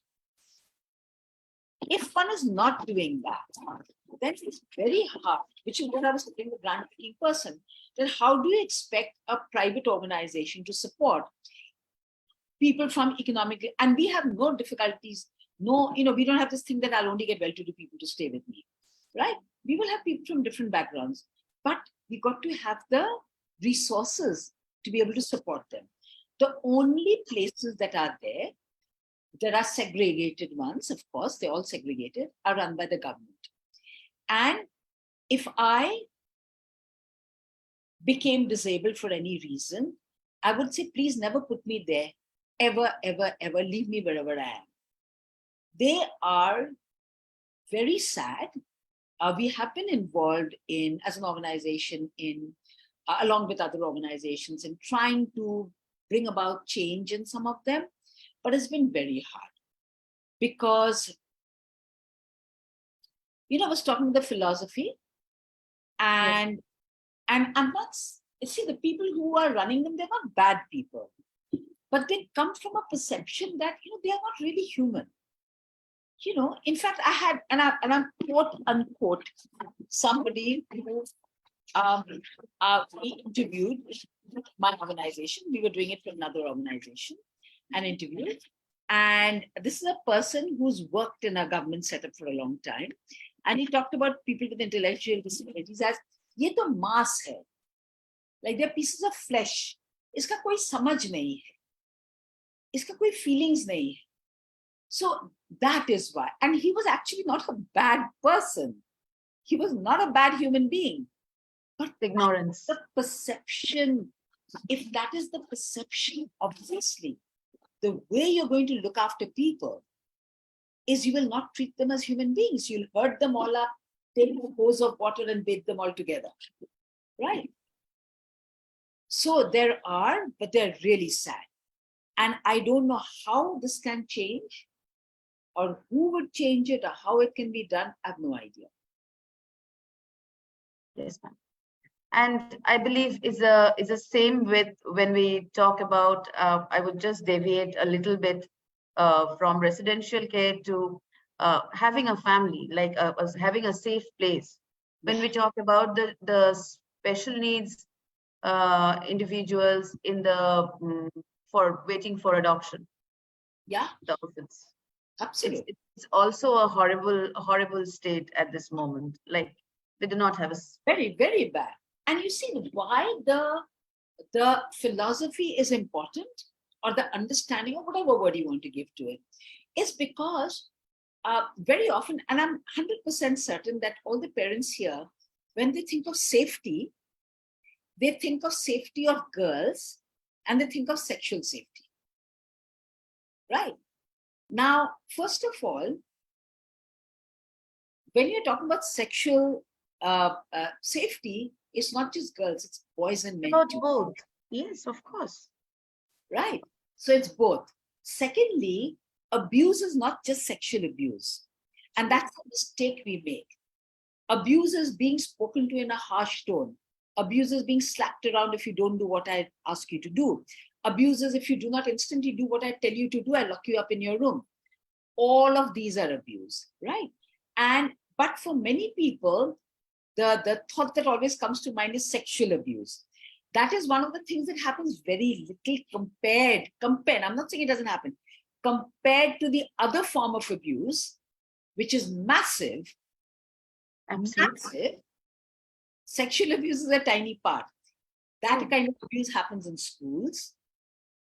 S2: If one is not doing that, then it's very hard, which is what I was saying, the grant-making person, then how do you expect a private organization to support people from economically, and we have no difficulties, we don't have this thing that I'll only get well-to-do people to stay with me, right? We will have people from different backgrounds, but we got to have the resources to be able to support them. The only places that are there are segregated ones, of course, they're all segregated, are run by the government. And if I became disabled for any reason, I would say, please never put me there. Ever, ever, ever leave me wherever I am. They are very sad. We have been involved in, as an organization, along with other organizations, in trying to bring about change in some of them, but it's been very hard because, I was talking the philosophy, and I'm not, see, the people who are running them, they're not bad people. but they come from a perception that, they are not really human. In fact, I had, and I'm quote unquote, somebody who we interviewed my organization. We were doing it for another organization and interviewed. And this is a person who's worked in a government setup for a long time. And he talked about people with intellectual disabilities as, ye to mass hai. Like they're pieces of flesh. Iska koi samajh nahi hai. Iska koi feelings nahi hai. So that is why. And he was actually not a bad person. He was not a bad human being. But
S3: Ignorance.
S2: the perception, if that is the perception, obviously, the way you're going to look after people is you will not treat them as human beings. You'll herd them all up, take a hose of water and bathe them all together. Right? So there are, but they're really sad. And I don't know how this can change or who would change it or how it can be done. I have no idea.
S3: Yes, ma'am. And I believe is a same with when we talk about, I would just deviate a little bit from residential care to having a family, like having a safe place. When we talk about the special needs individuals in the for waiting for adoption.
S2: Yeah,
S3: the orphans.
S2: absolutely.
S3: It's also a horrible state at this moment. Like they do not have a
S2: very, very bad. And you see why the philosophy is important, or the understanding, or whatever word you want to give to it, is because very often, and I'm 100% certain that all the parents here, when they think of safety, they think of safety of girls and they think of sexual safety. Right? Now, first of all, when you're talking about sexual safety, it's not just girls, it's boys and men too.
S3: Both. Yes, of course.
S2: Right. So it's both. Secondly, abuse is not just sexual abuse. And that's a mistake we make. Abuse is being spoken to in a harsh tone. Abuse is being slapped around if you don't do what I ask you to do. Abuse is if you do not instantly do what I tell you to do, I lock you up in your room. All of these are abuse, right? But for many people, the thought that always comes to mind is sexual abuse. That is one of the things that happens very little compared, I'm not saying it doesn't happen, compared to the other form of abuse, which is massive. Massive. Sexual abuse is a tiny part. That kind of abuse happens in schools,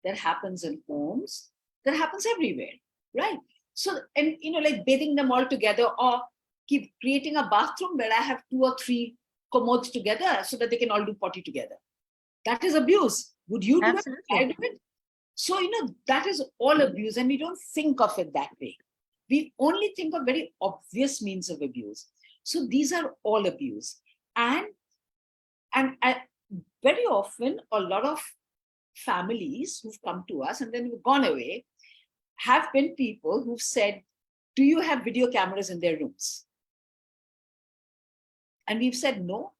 S2: that happens in homes, that happens everywhere, right? So, and like bathing them all together, or keep creating a bathroom where I have 2 or 3 commodes together so that they can all do potty together. That is abuse. Would you do it? So, that is all abuse, and we don't think of it that way. We only think of very obvious means of abuse. So these are all abuse. And very often, a lot of families who've come to us and then have gone away have been people who've said, do you have video cameras in their rooms? And we've said, no,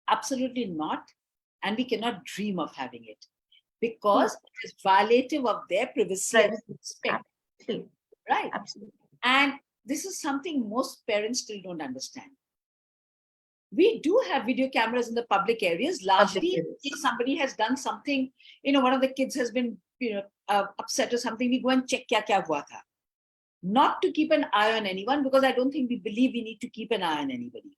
S2: absolutely not. And we cannot dream of having it because it is violative of their privacy and respect.
S3: Absolutely.
S2: Right?
S3: Absolutely.
S2: And this is something most parents still don't understand. We do have video cameras in the public areas. Largely, if somebody has done something, one of the kids has been, upset or something, we go and check kya hua tha. Not to keep an eye on anyone, because I don't think we believe we need to keep an eye on anybody.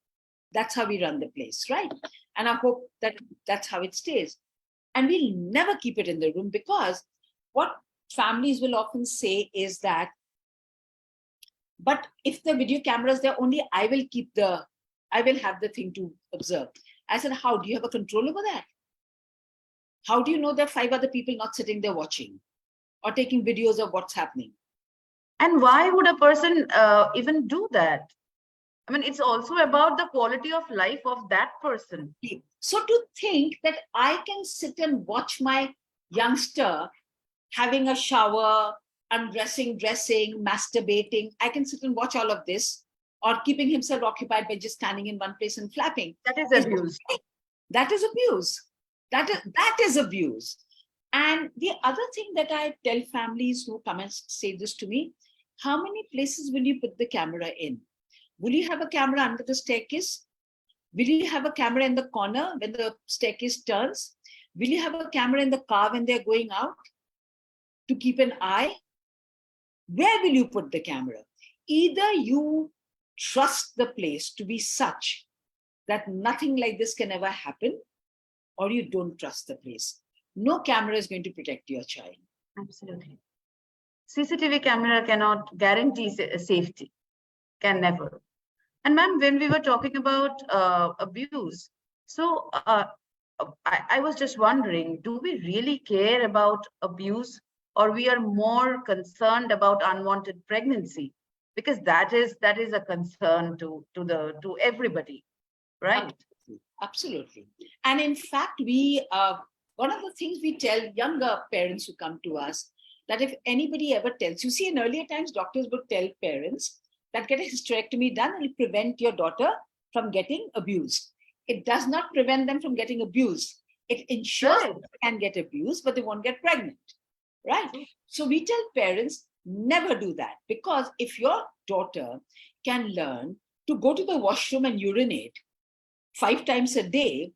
S2: That's how we run the place, right? And I hope that that's how it stays. And we'll never keep it in the room, because what families will often say is that, but if the video camera is there, only I will have the thing to observe. I said, how? Do you have a control over that? How do you know there are 5 other people not sitting there watching or taking videos of what's happening?
S3: And why would a person even do that? I mean, it's also about the quality of life of that person.
S2: So to think that I can sit and watch my youngster having a shower, undressing, dressing, masturbating, I can sit and watch all of this, or keeping himself occupied by just standing in one place and flapping.
S3: That is abuse.
S2: That is abuse. That is abuse. And the other thing that I tell families who come and say this to me, how many places will you put the camera in? Will you have a camera under the staircase? Will you have a camera in the corner when the staircase turns? Will you have a camera in the car when they're going out to keep an eye? Where will you put the camera? Either you trust the place to be such that nothing like this can ever happen, or you don't trust the place. No camera is going to protect your child.
S3: Absolutely. CCTV camera cannot guarantee safety, can never. And ma'am, when we were talking about abuse, so I was just wondering, do we really care about abuse, or we are more concerned about unwanted pregnancy? Because that is a concern to everybody, right?
S2: Absolutely. And in fact, we one of the things we tell younger parents who come to us, that if anybody ever tells, you see, in earlier times, doctors would tell parents that get a hysterectomy done and it'll prevent your daughter from getting abused. It does not prevent them from getting abused. It ensures
S3: Right.
S2: they can get abused, but they won't get pregnant. Right? So we tell parents, never do that, because if your daughter can learn to go to the washroom and urinate 5 times a day,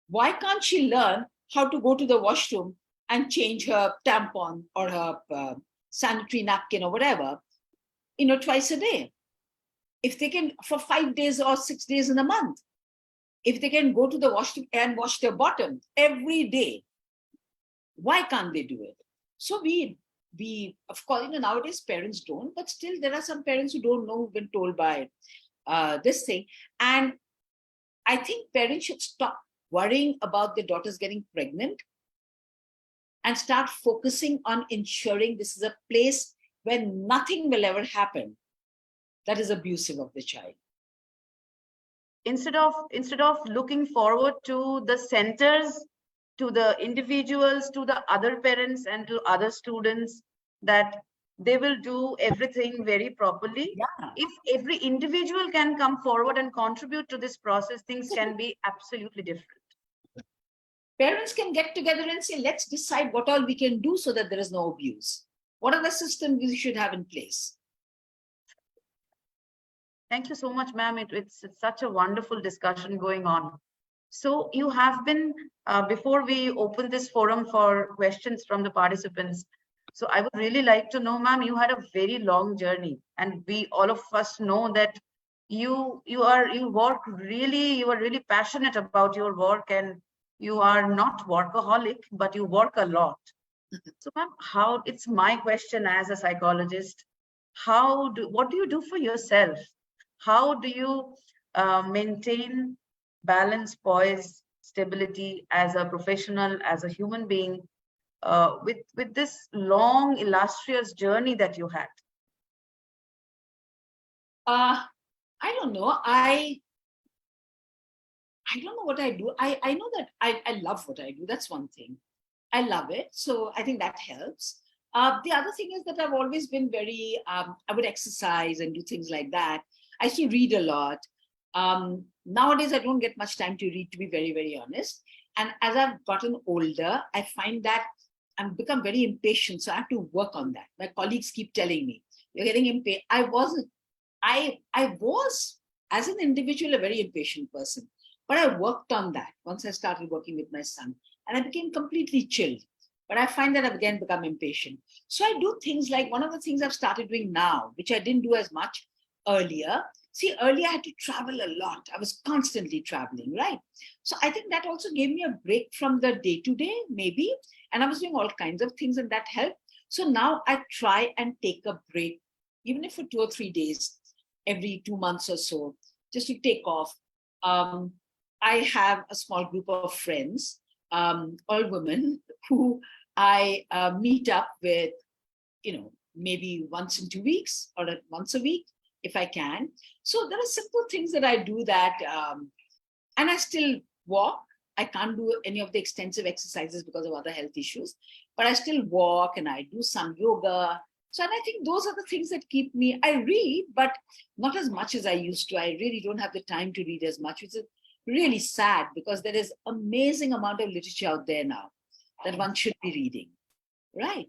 S2: why can't she learn how to go to the washroom and change her tampon or her sanitary napkin or whatever, twice a day? If they can, for 5 days or 6 days in a month, if they can go to the washroom and wash their bottom every day, why can't they do it? So we of course, nowadays parents don't, but still there are some parents who don't know, who've been told by this thing. And I think parents should stop worrying about their daughters getting pregnant and start focusing on ensuring this is a place where nothing will ever happen that is abusive of the child.
S3: Instead of looking forward to the centers, to the individuals, to the other parents and to other students, that they will do everything very properly.
S2: Yeah.
S3: If every individual can come forward and contribute to this process, things can be absolutely different.
S2: Parents can get together and say, let's decide what all we can do so that there is no abuse. What are the systems we should have in place?
S3: Thank you so much, ma'am. It's such a wonderful discussion going on. So you have been, before we open this forum for questions from the participants, so I would really like to know, ma'am, you had a very long journey, and we, all of us, know that you are really passionate about your work, and you are not workaholic, but you work a lot. So ma'am, it's my question as a psychologist, what do you do for yourself? How do you maintain balance, poise, stability as a professional, as a human being, with this long, illustrious journey that you had?
S2: I don't know. I don't know what I do. I know that I love what I do. That's one thing. I love it. So I think that helps. The other thing is that I've always been very, I would exercise and do things like that. I still read a lot. Nowadays, I don't get much time to read, to be very, very honest. And as I've gotten older, I find that I've become very impatient. So I have to work on that. My colleagues keep telling me, you're getting impatient. I was, as an individual, a very impatient person. But I worked on that once I started working with my son. And I became completely chilled. But I find that I've again become impatient. So I do things like, one of the things I've started doing now, which I didn't do as much earlier. See, earlier I had to travel a lot. I was constantly traveling, right? So I think that also gave me a break from the day-to-day, maybe. And I was doing all kinds of things, and that helped. So now I try and take a break, even if for 2 or 3 days, every 2 months or so, just to take off. I have a small group of friends, all women, who I meet up with, maybe once in 2 weeks or once a week, if I can. So there are simple things that I do that, and I still walk. I can't do any of the extensive exercises because of other health issues, but I still walk and I do some yoga. So, and I think those are the things that keep me. I read, but not as much as I used to. I really don't have the time to read as much, which is really sad, because there is amazing amount of literature out there now. that one should be reading, right?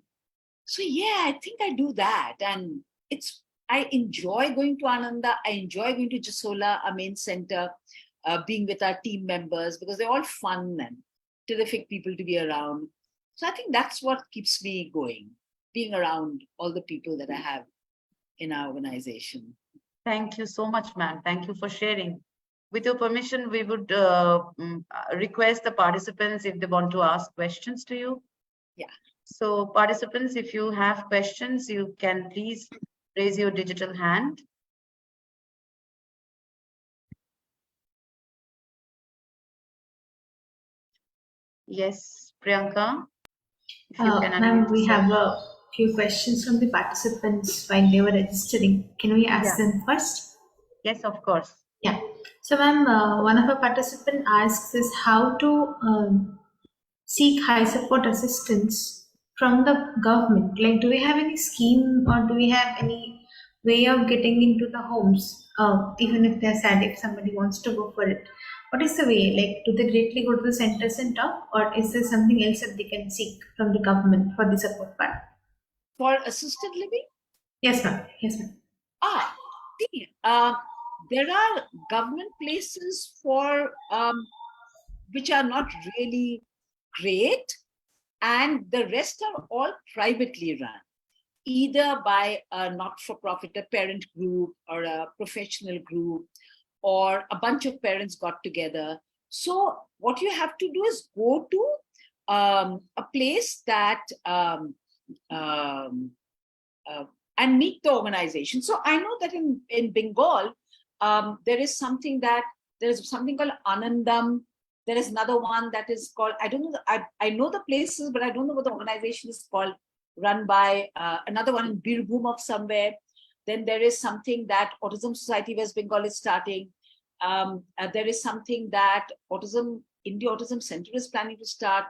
S2: So yeah, I think I do that, and I enjoy going to Ananda. I enjoy going to Jasola, our main center, being with our team members, because they're all fun and terrific people to be around. So I think that's what keeps me going, being around all the people that I have in our organization.
S3: Thank you so much, ma'am. Thank you for sharing. With your permission, we would request the participants if they want to ask questions to you.
S2: Yeah.
S3: So participants, if you have questions, you can please raise your digital hand. Yes, Priyanka, if you can
S1: Ma'am,
S3: unmute
S1: we
S3: yourself.
S1: have a few questions from the participants while they were registering. Can we ask them first?
S3: Yes, of course.
S1: Yeah. So, ma'am, one of our participant asks us how to seek high support assistance from the government. Like, do we have any scheme or do we have any way of getting into the homes, even if they're sad, if somebody wants to go for it? What is the way? Like, do they directly go to the centers and talk, or is there something else that they can seek from the government for the support part?
S2: For assisted living?
S1: Yes, ma'am. Yes, ma'am.
S2: See, there are government places for which are not really great, and the rest are all privately run, either by a not-for-profit, a parent group or a professional group, or a bunch of parents got together. So what you have to do is go to a place that and meet the organization. So I know that in Bengal, there is something called Anandam. There is another one that is called, I don't know, I know the places, but I don't know what the organization is called, run by another one in Birbhum of somewhere. Then there is something that Autism Society West Bengal is starting. There is something that India Autism Center is planning to start.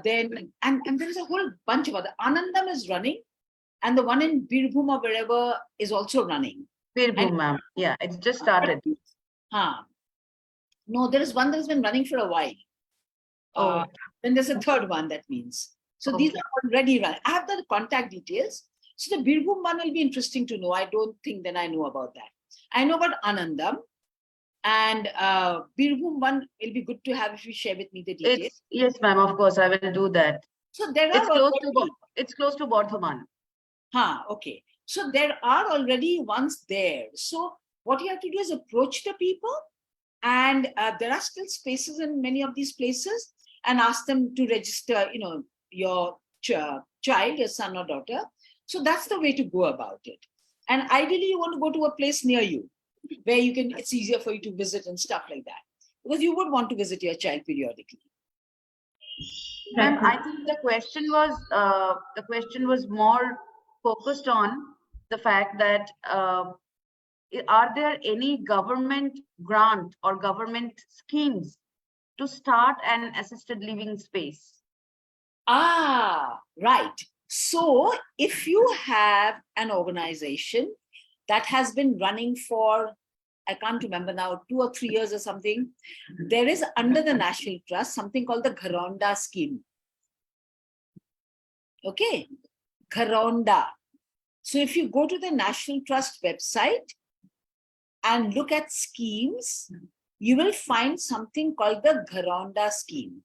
S2: Then there is a whole bunch of other. Anandam is running, and the one in Birbhum or wherever is also running.
S3: Birbhum, ma'am. Yeah, it's just started.
S2: No, there is one that has been running for a while. Then there's a third one, that means. So these are already run. I have the contact details. So the Birbhum one will be interesting to know. I don't think then I know about that. I know about Anandam. And Birbhum one will be good to have if you share with me the details.
S3: Yes, ma'am, of course, I will do that.
S2: So there are
S3: it's close to Bardhaman.
S2: Okay. So there are already ones there. So what you have to do is approach the people, and there are still spaces in many of these places, and ask them to register, your child, your son or daughter. So that's the way to go about it. And ideally, you want to go to a place near you where it's easier for you to visit and stuff like that, because you would want to visit your child periodically.
S3: Ma'am, I think the question was more focused on the fact that are there any government grant or government schemes to start an assisted living space?
S2: Right. So if you have an organization that has been running for, I can't remember now, 2 or 3 years or something, there is under the National Trust something called the Gharonda scheme. Okay, Gharonda. So if you go to the National Trust website and look at schemes, you will find something called the Gharonda scheme.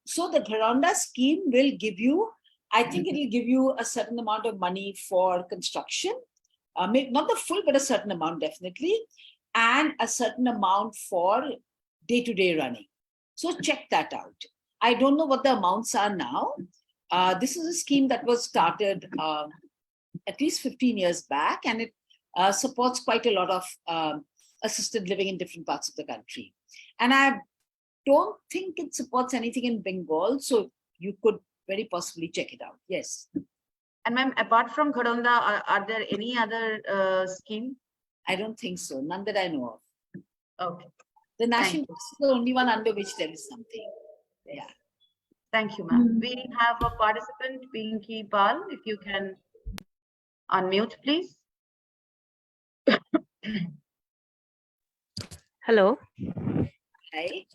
S2: So the Gharonda scheme will give you, I think it will give you a certain amount of money for construction, not the full, but a certain amount definitely, and a certain amount for day-to-day running. So check that out. I don't know what the amounts are now. This is a scheme that was started at least 15 years back, and it supports quite a lot of assisted living in different parts of the country. And I don't think it supports anything in Bengal, so you could very possibly check it out. Yes.
S3: And ma'am, apart from Gharonda, are there any other scheme?
S2: I don't think so. None that I know of.
S3: Okay.
S2: The National Trust is the only one under which there is something. Yeah.
S3: Thank you, ma'am. We have a participant, Pinky Pal. If you can unmute, please.
S4: Hello.
S2: Hi.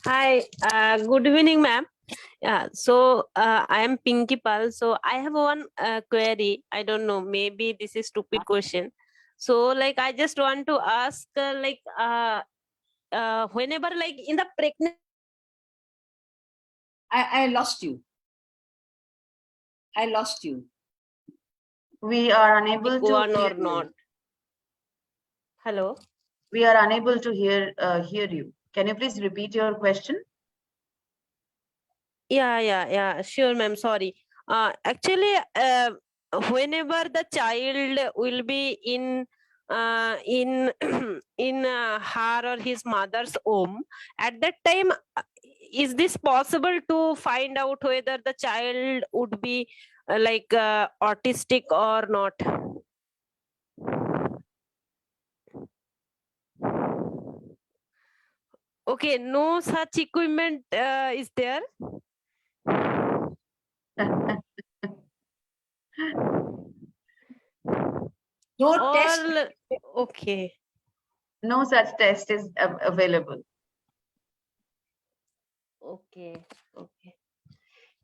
S4: Hi. Good evening, ma'am. Yeah, so I am Pinky Pal. So I have one query. I don't know, maybe this is stupid question. So like I just want to ask whenever like in the pregnant
S2: I lost you. I lost you.
S3: We are unable to
S4: one
S3: hear
S4: or
S3: you.
S4: not. Hello.
S3: We are unable to hear you. Can you please repeat your question?
S4: Yeah, sure, ma'am. Sorry. Actually, whenever the child will be in in her or his mother's home, at that time, is this possible to find out whether the child would be autistic or not? Okay, no such equipment is there.
S2: No test.
S4: Or okay.
S3: No such test is available.
S4: Okay.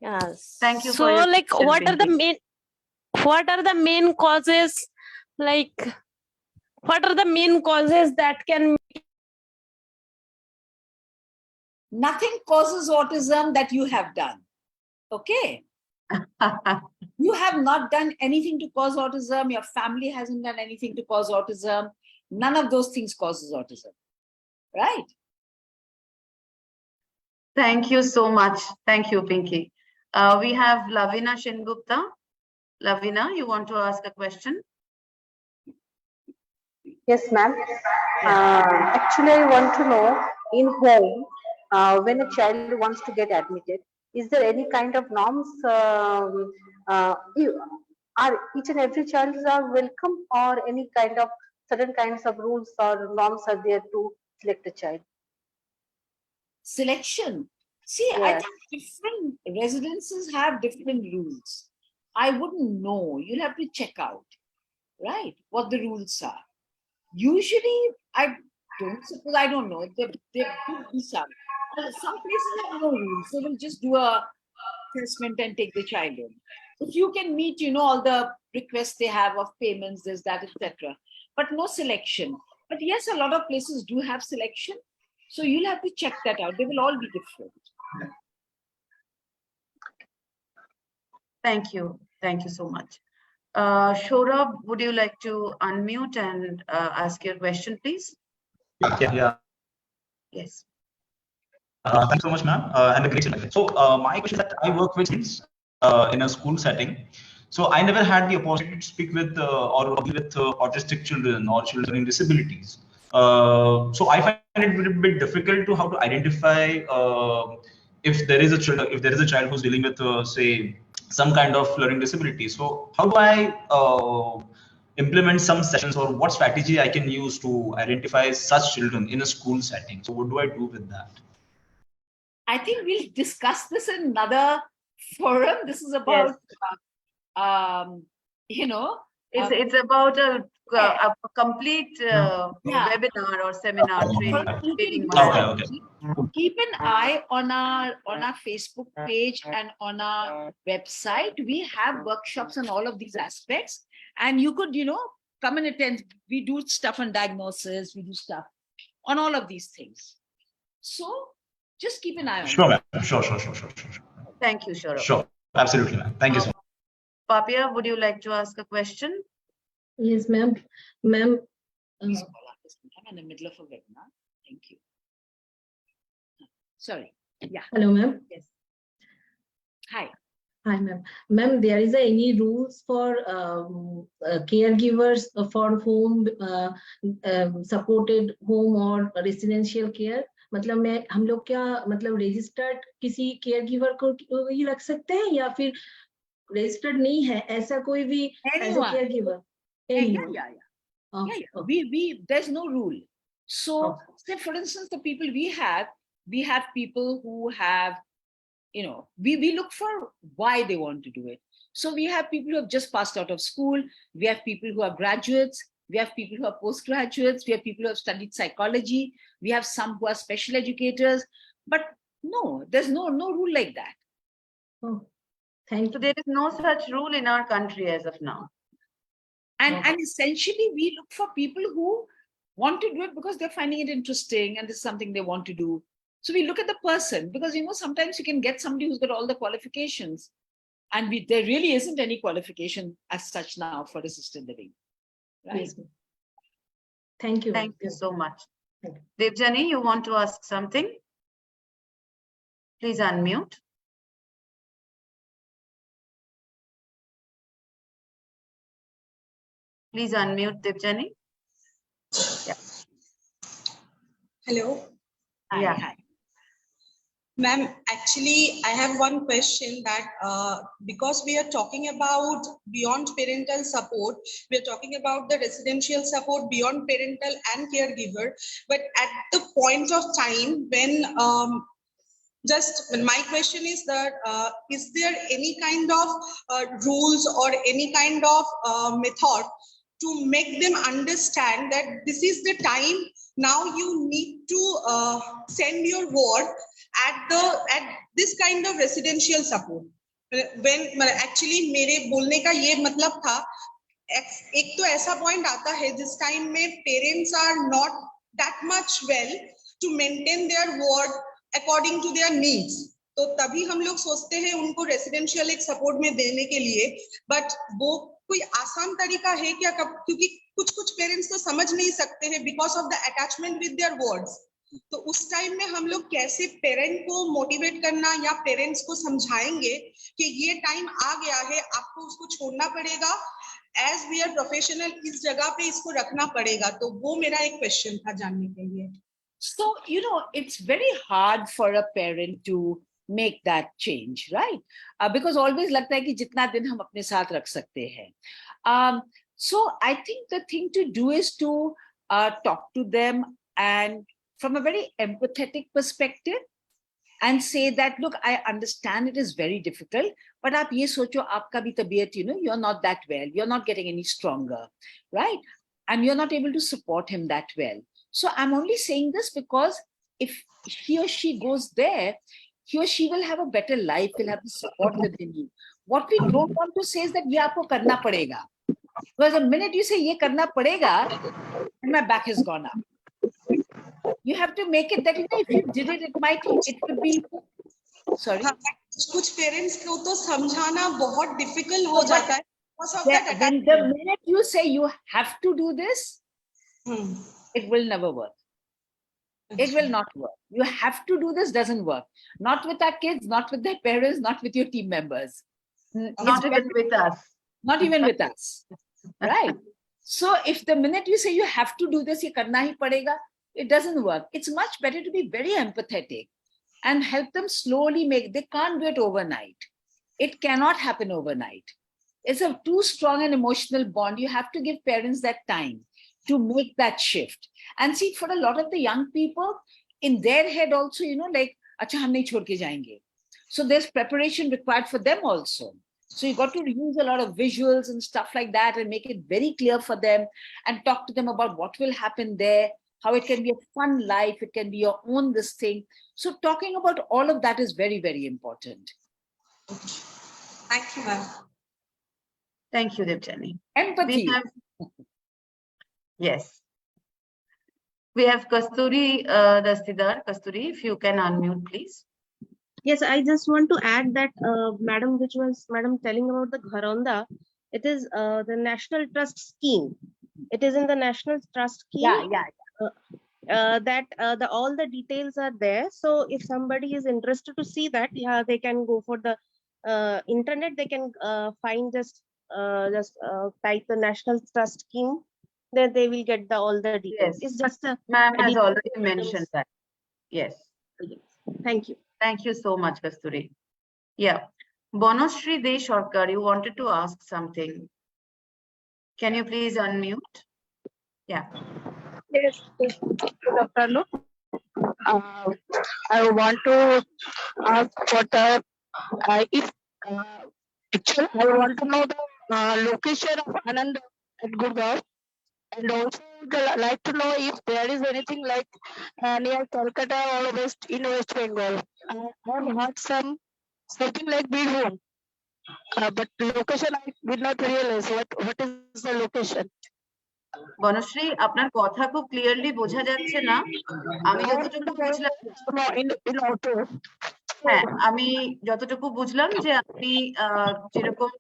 S4: Yeah.
S3: Thank you
S4: So
S3: for your
S4: like
S3: question,
S4: what are the
S3: Pinky.
S4: main causes, like what are the main causes that can
S2: Nothing causes autism that you have done. Okay. You have not done anything to cause autism. Your family hasn't done anything to cause autism. None of those things causes autism. Right?
S3: Thank you so much. Thank you, Pinky. We have Lavina Shingupta. Lavina, you want to ask a question?
S5: Yes, ma'am. Actually, I want to know in home, when a child wants to get admitted, is there any kind of norms? Are each and every child are welcome, or any kind of certain kinds of rules or norms are there to select a child?
S2: Selection. See, I
S5: Yes.
S2: think different residences have different rules. I wouldn't know. You'll have to check out, right, what the rules are. Usually, I don't know. There could be some. Some places have no rules. They will just do a assessment and take the child in. If you can meet, all the requests they have of payments, this, that, etc. But no selection. But yes, a lot of places do have selection. So you'll have to check that out. They will all be different.
S3: Thank you. Thank you so much. Shorab, would you like to unmute and ask your question, please?
S6: Yeah.
S3: Yes.
S6: Thank you so much, ma'am, and a great session. So my question is that I work with kids in a school setting. So I never had the opportunity to speak with or deal with autistic children or children with disabilities. So I find it a bit difficult to how to identify if there is a child who's dealing with say some kind of learning disability. So how do I implement some sessions, or what strategy I can use to identify such children in a school setting? So what do I do with that?
S2: I think we'll discuss this in another forum. This is about,
S3: It's about a complete webinar or seminar training.
S6: Okay.
S2: Keep an eye on our Facebook page and on our website. We have workshops on all of these aspects, and you could, come and attend. We do stuff on diagnosis. We do stuff on all of these things. So just keep an eye on it.
S6: Sure, ma'am. Sure.
S3: Thank you, Shorab.
S6: Sure, absolutely, ma'am. Thank you so much.
S3: Papia, would you like to ask a question?
S7: Yes, ma'am. Ma'am.
S2: I'm in the middle of a webinar. Thank you. Sorry. Yeah.
S7: Hello, ma'am.
S2: Yes. Hi.
S7: Hi, ma'am. Ma'am, there is any rules for caregivers for home supported home or residential care? मतलब हम लोग क्या registered किसी care giver को ही रख सकते हैं, या फिर रजिस्टर्ड नहीं है ऐसा कोई भी as a caregiver?
S2: Yeah. There's no rule. So, say for instance, the people we have people who have, we look for why they want to do it. So we have people who have just passed out of school. We have people who are graduates. We have people who are postgraduates. We have people who have studied psychology. We have some who are special educators. But No, there's no rule like that.
S7: Oh, thank
S3: So
S7: you.
S3: there is no such rule in our country as of now.
S2: And essentially, we look for people who want to do it because they're finding it interesting and this is something they want to do. So we look at the person, because sometimes you can get somebody who's got all the qualifications, and there really isn't any qualification as such now for assisted living. Right?
S7: Yes, ma'am. Thank you.
S3: Thank you so much.
S7: Thank you.
S3: Devjani, you want to ask something? Please unmute. Please unmute, Devjani.
S8: Hello.
S2: Hi,
S3: Yeah.
S2: hi.
S8: Ma'am, actually, I have one question that because we are talking about beyond parental support, we are talking about the residential support beyond parental and caregiver. But at the point of time when my question is that is there any kind of rules or any kind of method to make them understand that this is the time now you need to send your word at this kind of residential support? When actually मेरे बोलने का ये मतलब था, एक तो ऐसा point आता है जिस टाइम में parents are not that much well to maintain their word according to their needs, तो तभी हम लोग सोचते हैं उनको रेसिडेंशियल एक सपोर्ट में देने के लिए. बट वो कोई आसान तरीका है क्या? क्योंकि कुछ पेरेंट्स तो समझ नहीं सकते हैं because of the attachment with their words. तो उस टाइम में हम लोग कैसे पेरेंट को मोटिवेट करना या पेरेंट्स को समझाएंगे कि ये टाइम आ गया है, आपको उसको छोड़ना पड़ेगा, एज वी आर प्रोफेशनल इस जगह पे इसको रखना पड़ेगा. तो वो मेरा एक क्वेश्चन था जानने के लिए.
S2: So, it's very hard for a parent to make that change, right? Because always लगता है कि जितना दिन हम अपने साथ रख सकते हैं. So I think the thing to do is to talk to them, and from a very empathetic perspective, and say that, look, I understand it is very difficult, but आप ये सोचो आपका भी तबीयत, you're not that well, you're not getting any stronger, right? And you're not able to support him that well. So I'm only saying this because if he or she goes there, he or she will have a better life, will have the support that they need. What we don't want to say is that ये आपको करना पड़ेगा. Because the minute you say ये करना पड़ेगा, and my back has gone up. You have to make it that, if you did it, it could be, sorry.
S8: कुछ parents को तो समझाना बहुत डिफिकल्ट हो जाता है.
S2: When the minute you say you have to do this, it will never work. It will not work. You have to do this doesn't work. Not with our kids, not with their parents, not with your team members.
S3: Not even with us.
S2: Not even with us. Right? So if the minute you say you have to do this, ye karna hi padega, it doesn't work. It's much better to be very empathetic and help them slowly they can't do it overnight. It cannot happen overnight. It's a too strong an emotional bond. You have to give parents that time to make that shift. And see, for a lot of the young people, in their head also, like, acha hum nahi chhod ke jayenge. So there's preparation required for them also. So you got to use a lot of visuals and stuff like that and make it very clear for them and talk to them about what will happen there, how it can be a fun life, it can be your own this thing. So talking about all of that is very, very important.
S8: Thank you, ma'am.
S3: Thank you, Devjani.
S2: Empathy.
S3: Yes. We have Kasturi Dastidar. Kasturi, if you can unmute, please.
S9: Yes, I just want to add that madam telling about the Gharonda, it is the National Trust Scheme. It is in the National Trust Scheme. That all the details are there. So if somebody is interested to see that, yeah, they can go for the internet. They can find just type the National Trust Scheme. Then they will get all the details.
S3: Yes.
S9: It's just a
S3: Ma'am has already mentioned that. Yes.
S9: Thank you.
S3: Thank you so much, Kasturi. Yeah. Bonostri Deshorkar, you wanted to ask something. Can you please unmute? Yeah.
S10: Yes, good afternoon. I want to ask what if actually I want to know the location of Anand at Gurgaon, and also like to know if there is anything like near Calcutta or in West Bengal. I've heard something like bid home, but the location I did not realize. What is the location?
S3: Banasree, আপনার কথা খুব clearly বোঝা যাচ্ছে না। আমি যতটুকু বুঝলাম,
S10: in auto.
S3: হ্যাঁ, আমি যতটুকু বুঝলাম যে আপনি যেরকম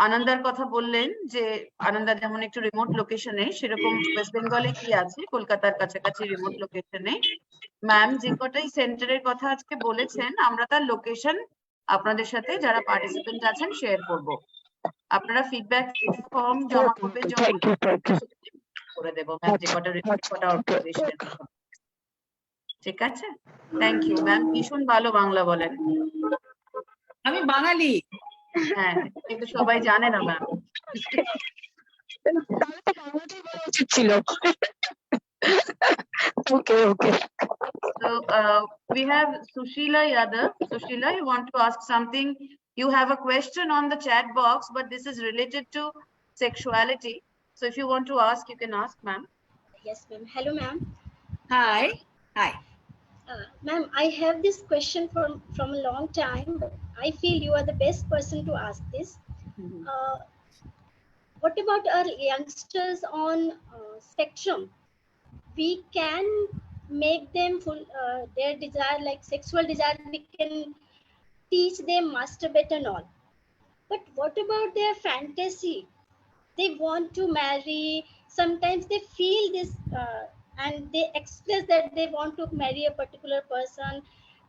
S3: আনন্দার কথা বললেন, যে আনন্দা যেমন একটু রিমোট লোকেশনে, সেরকম ওয়েস্ট বেঙ্গলে কি আছে কলকাতার কাছাকাছি রিমোট লোকেশনে ম্যাম যে কটাই সেন্টারের কথা আজকে বলেছেন, আমরা তার লোকেশন আপনাদের সাথে যারা পার্টিসিপেন্ট আছেন শেয়ার করব। আপনারা ফিডব্যাক ফর্ম জমা করবেন যখন করে দেবো ম্যাম, যে কটা অর্গানাইজেশন। ঠিক আছে, থ্যাংক ইউ ম্যাম, ভীষণ ভালো বাংলা বলেন।
S2: আমি বাঙালি।
S3: হ্যাঁ, কিন্তু সবাই জানে না ma'am.
S10: Okay, okay.
S3: So we have Sushila Yadav. Sushila, you want to ask something? You have a question on the chat box, but this is related to sexuality. So if you want to ask, you can ask, ma'am.
S11: Yes, ma'am. Hello, ma'am.
S2: Hi. Hi.
S11: Ma'am, I have this question from a long time, but I feel you are the best person to ask this. What about our youngsters on spectrum? We can make them full their desire, like sexual desire, we can teach them masturbate and all. But what about their fantasy? They want to marry. Sometimes they feel this and they express that they want to marry a particular person.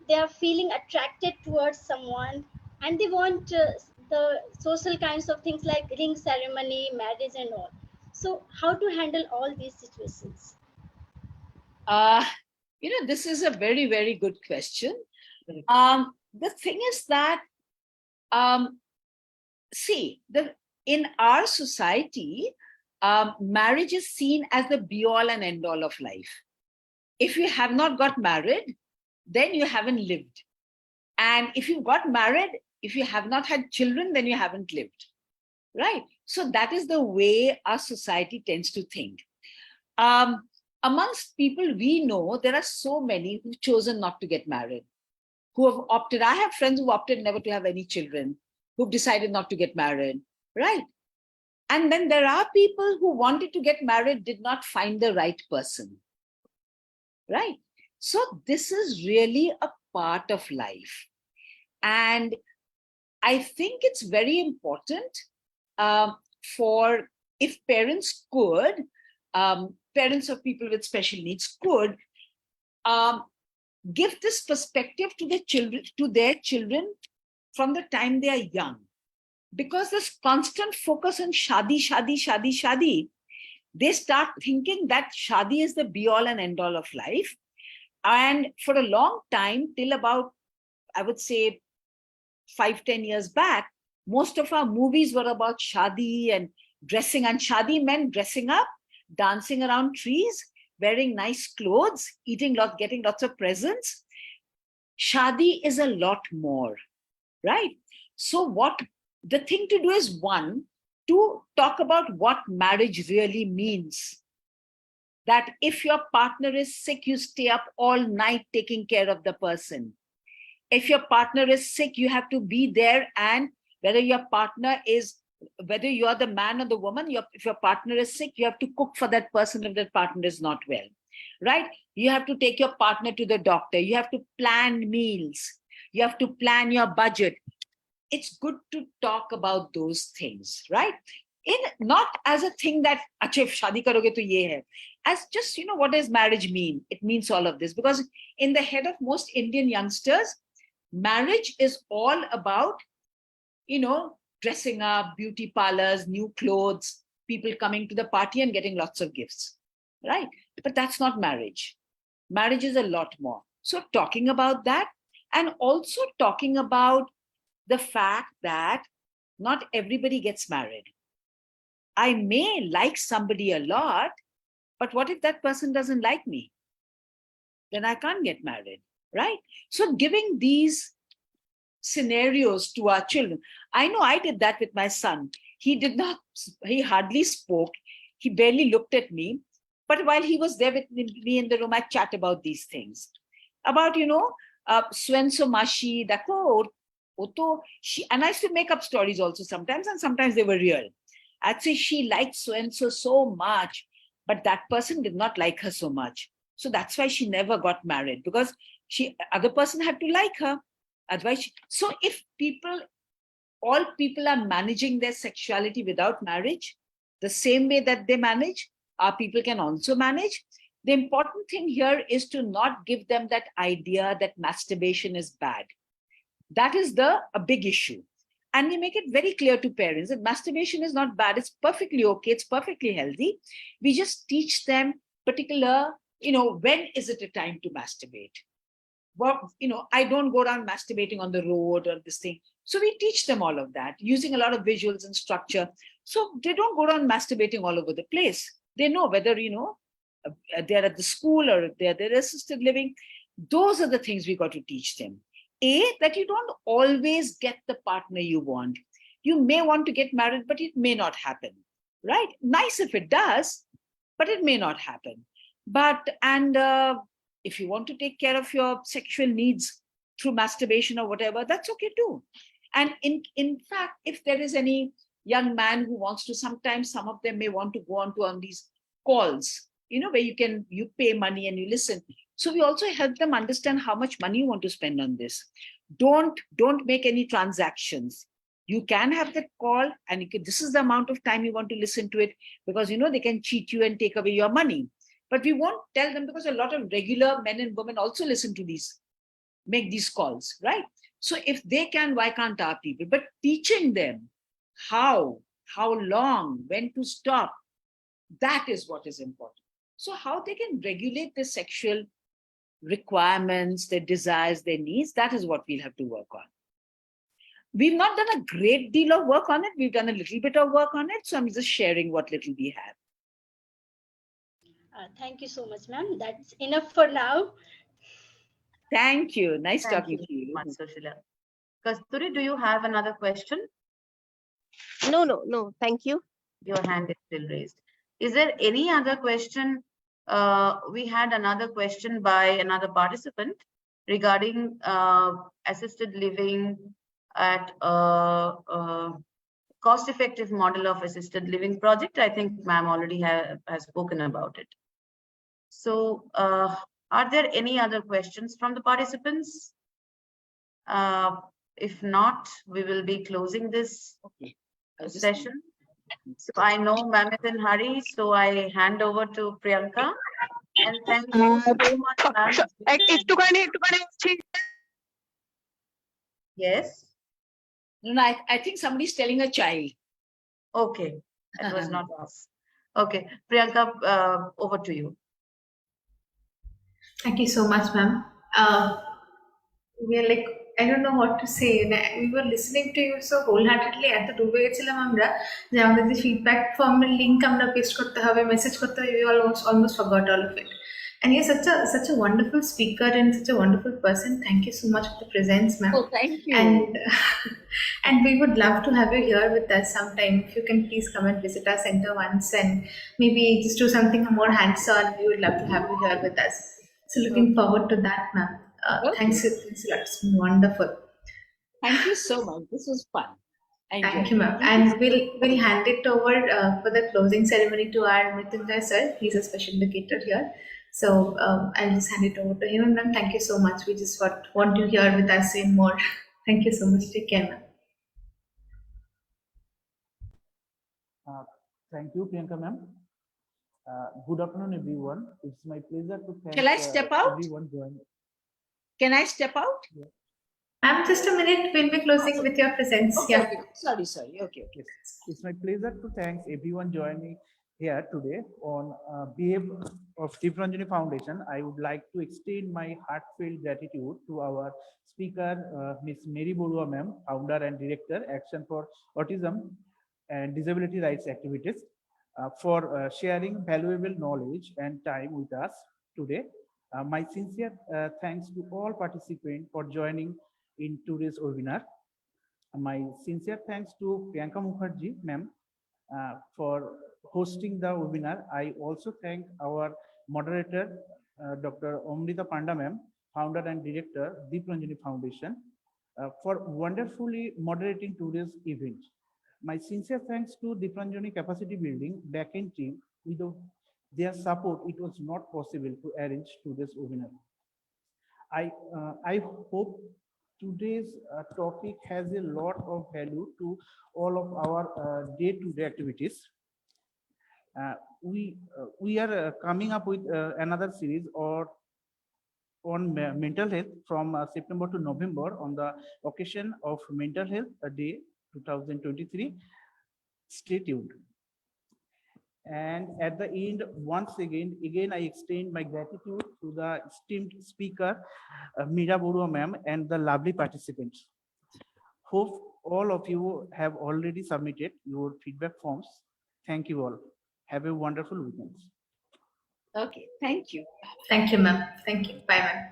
S11: They are feeling attracted towards someone, and they want the social kinds of things like ring ceremony, marriage and all. So how to handle all these situations?
S2: This is a very, very good question. The thing is that, in our society, marriage is seen as the be-all and end-all of life. If you have not got married, then you haven't lived. And if you got married, if you have not had children, then you haven't lived, right? So that is the way our society tends to think. Amongst people we know, there are so many who've chosen not to get married, who have opted. I have friends who opted never to have any children, who've decided not to get married, right? And then there are people who wanted to get married, did not find the right person, right? So this is really a part of life. And I think it's very important for, if parents could, parents of people with special needs could give this perspective to their children from the time they are young. Because this constant focus on shadi, shadi, shadi, shadi, they start thinking that shadi is the be-all and end-all of life. And for a long time, till about, I would say, 5-10 years back, most of our movies were about shadi and dressing. And shadi meant dressing up, dancing around trees, wearing nice clothes, getting lots of presents. Shadi is a lot more, right? So the thing to do is, one, to talk about what marriage really means. That if your partner is sick, you stay up all night taking care of the person. If your partner is sick, you have to be there, and whether you are the man or the woman, if your partner is sick, you have to cook for that person if that partner is not well, right? You have to take your partner to the doctor. You have to plan meals. You have to plan your budget. It's good to talk about those things, right? Not as a thing that, acha, if shadi karoge to ye hai. As just, what does marriage mean? It means all of this. Because in the head of most Indian youngsters, marriage is all about, dressing up, beauty parlors, new clothes, people coming to the party and getting lots of gifts, right? But that's not marriage. Marriage is a lot more. So talking about that, and also talking about the fact that not everybody gets married. I may like somebody a lot, but what if that person doesn't like me? Then I can't get married, right? So giving these scenarios to our children. I know I did that with my son. He hardly spoke. He barely looked at me. But while he was there with me in the room, I chat about these things. About, Swenso Mashi, Dako, Oto, she, and I used to make up stories also sometimes, and sometimes they were real. I'd say she liked Swenso so much, but that person did not like her so much. So that's why she never got married, because other person had to like her. Otherwise, so if all people are managing their sexuality without marriage, the same way that they manage, our people can also manage. The important thing here is to not give them that idea that masturbation is bad. That is a big issue. And we make it very clear to parents that masturbation is not bad. It's perfectly okay. It's perfectly healthy. We just teach them particular, when is it a time to masturbate? Well, I don't go around masturbating on the road or this thing. So we teach them all of that using a lot of visuals and structure. So they don't go around masturbating all over the place. They know whether, they're at the school or they're assisted living. Those are the things we got to teach them. That you don't always get the partner you want. You may want to get married, but it may not happen, right? Nice if it does, but it may not happen. If you want to take care of your sexual needs through masturbation or whatever, that's okay too. And in fact, if there is any young man who wants to, sometimes some of them may want to go on these calls, where you pay money and you listen. So we also help them understand how much money you want to spend on this. Don't make any transactions. You can have that call and this is the amount of time you want to listen to it, because they can cheat you and take away your money. But we won't tell them, because a lot of regular men and women also listen to make these calls, right? So if they can, why can't our people? But teaching them how long, when to stop, that is what is important. So how they can regulate their sexual requirements, their desires, their needs, that is what we'll have to work on. We've not done a great deal of work on it. We've done a little bit of work on it. So I'm just sharing what little we have.
S11: Thank you so much, ma'am. That's enough for now.
S2: Thank you. Nice
S3: Thank
S2: talking
S3: you
S2: to you.
S3: much, Sushila. Kasturi, do you have another question?
S9: No. Thank you.
S3: Your hand is still raised. Is there any other question? We had another question by another participant regarding assisted living at a cost-effective model of assisted living project. I think ma'am already has spoken about it. So are there any other questions from the participants? If not, we will be closing this session. So I know ma'am is in hurry, so I hand over to Priyanka. And thank you so much, ma'am. Yes.
S2: No, I think somebody's telling a child.
S3: Okay, that was not us. Okay, Priyanka, over to you.
S1: Thank you so much, ma'am. We are like, I don't know what to say. We were listening to you so wholeheartedly. At the two way the feedback form link paste message we almost forgot all of it. And you're such a wonderful speaker and such a wonderful person. Thank you so much for the presence, ma'am.
S2: Oh, thank you.
S1: And we would love to have you here with us sometime. If you can please come and visit our center once and maybe just do something more hands-on. We would love to have you here with us. So looking forward to that, ma'am. Thanks a lot. It's been wonderful.
S2: Thank you so much. This was fun.
S1: Thank you, ma'am. And we'll hand it over for the closing ceremony to our Mrityunjay sir. He's a special educator here. So I'll just hand it over to him. And ma'am, thank you so much. We just want you here with us in more. Thank you so much. Take care, ma'am.
S12: Thank you, Priyanka ma'am. Good afternoon, everyone. It's my pleasure to thank
S2: Shall I step out?
S12: everyone joining.
S2: Can I step out?
S12: Yeah.
S1: Ma'am, just a minute. We'll be closing with your presence.
S2: Okay,
S1: Yeah.
S2: okay. Sorry. Okay.
S12: It's my pleasure to thank everyone joining here today on behalf of Steve Ranjani Foundation. I would like to extend my heartfelt gratitude to our speaker, Ms. Mary Barua ma'am, founder and director, Action for Autism and Disability Rights Activities, for sharing valuable knowledge and time with us today. My sincere thanks to all participants for joining in today's webinar. My sincere thanks to Priyanka Mukherjee ma'am for hosting the webinar. I also thank our moderator, Dr. Amrita Panda ma'am, founder and director, Deep Ranjani Foundation, for wonderfully moderating today's event. My sincere thanks to Deep Ranjani Capacity Building backend team. Without their support, it was not possible to arrange today's webinar. I hope today's topic has a lot of value to all of our day-to-day activities. We are coming up with another series on mental health from September to November on the occasion of Mental Health Day 2023. Stay tuned. And at the end, once again, I extend my gratitude to the esteemed speaker, Meera Barua ma'am, and the lovely participants. Hope all of you have already submitted your feedback forms. Thank you all. Have a wonderful weekend.
S2: Okay, thank you.
S1: Thank you, ma'am. Thank you. Bye, ma'am.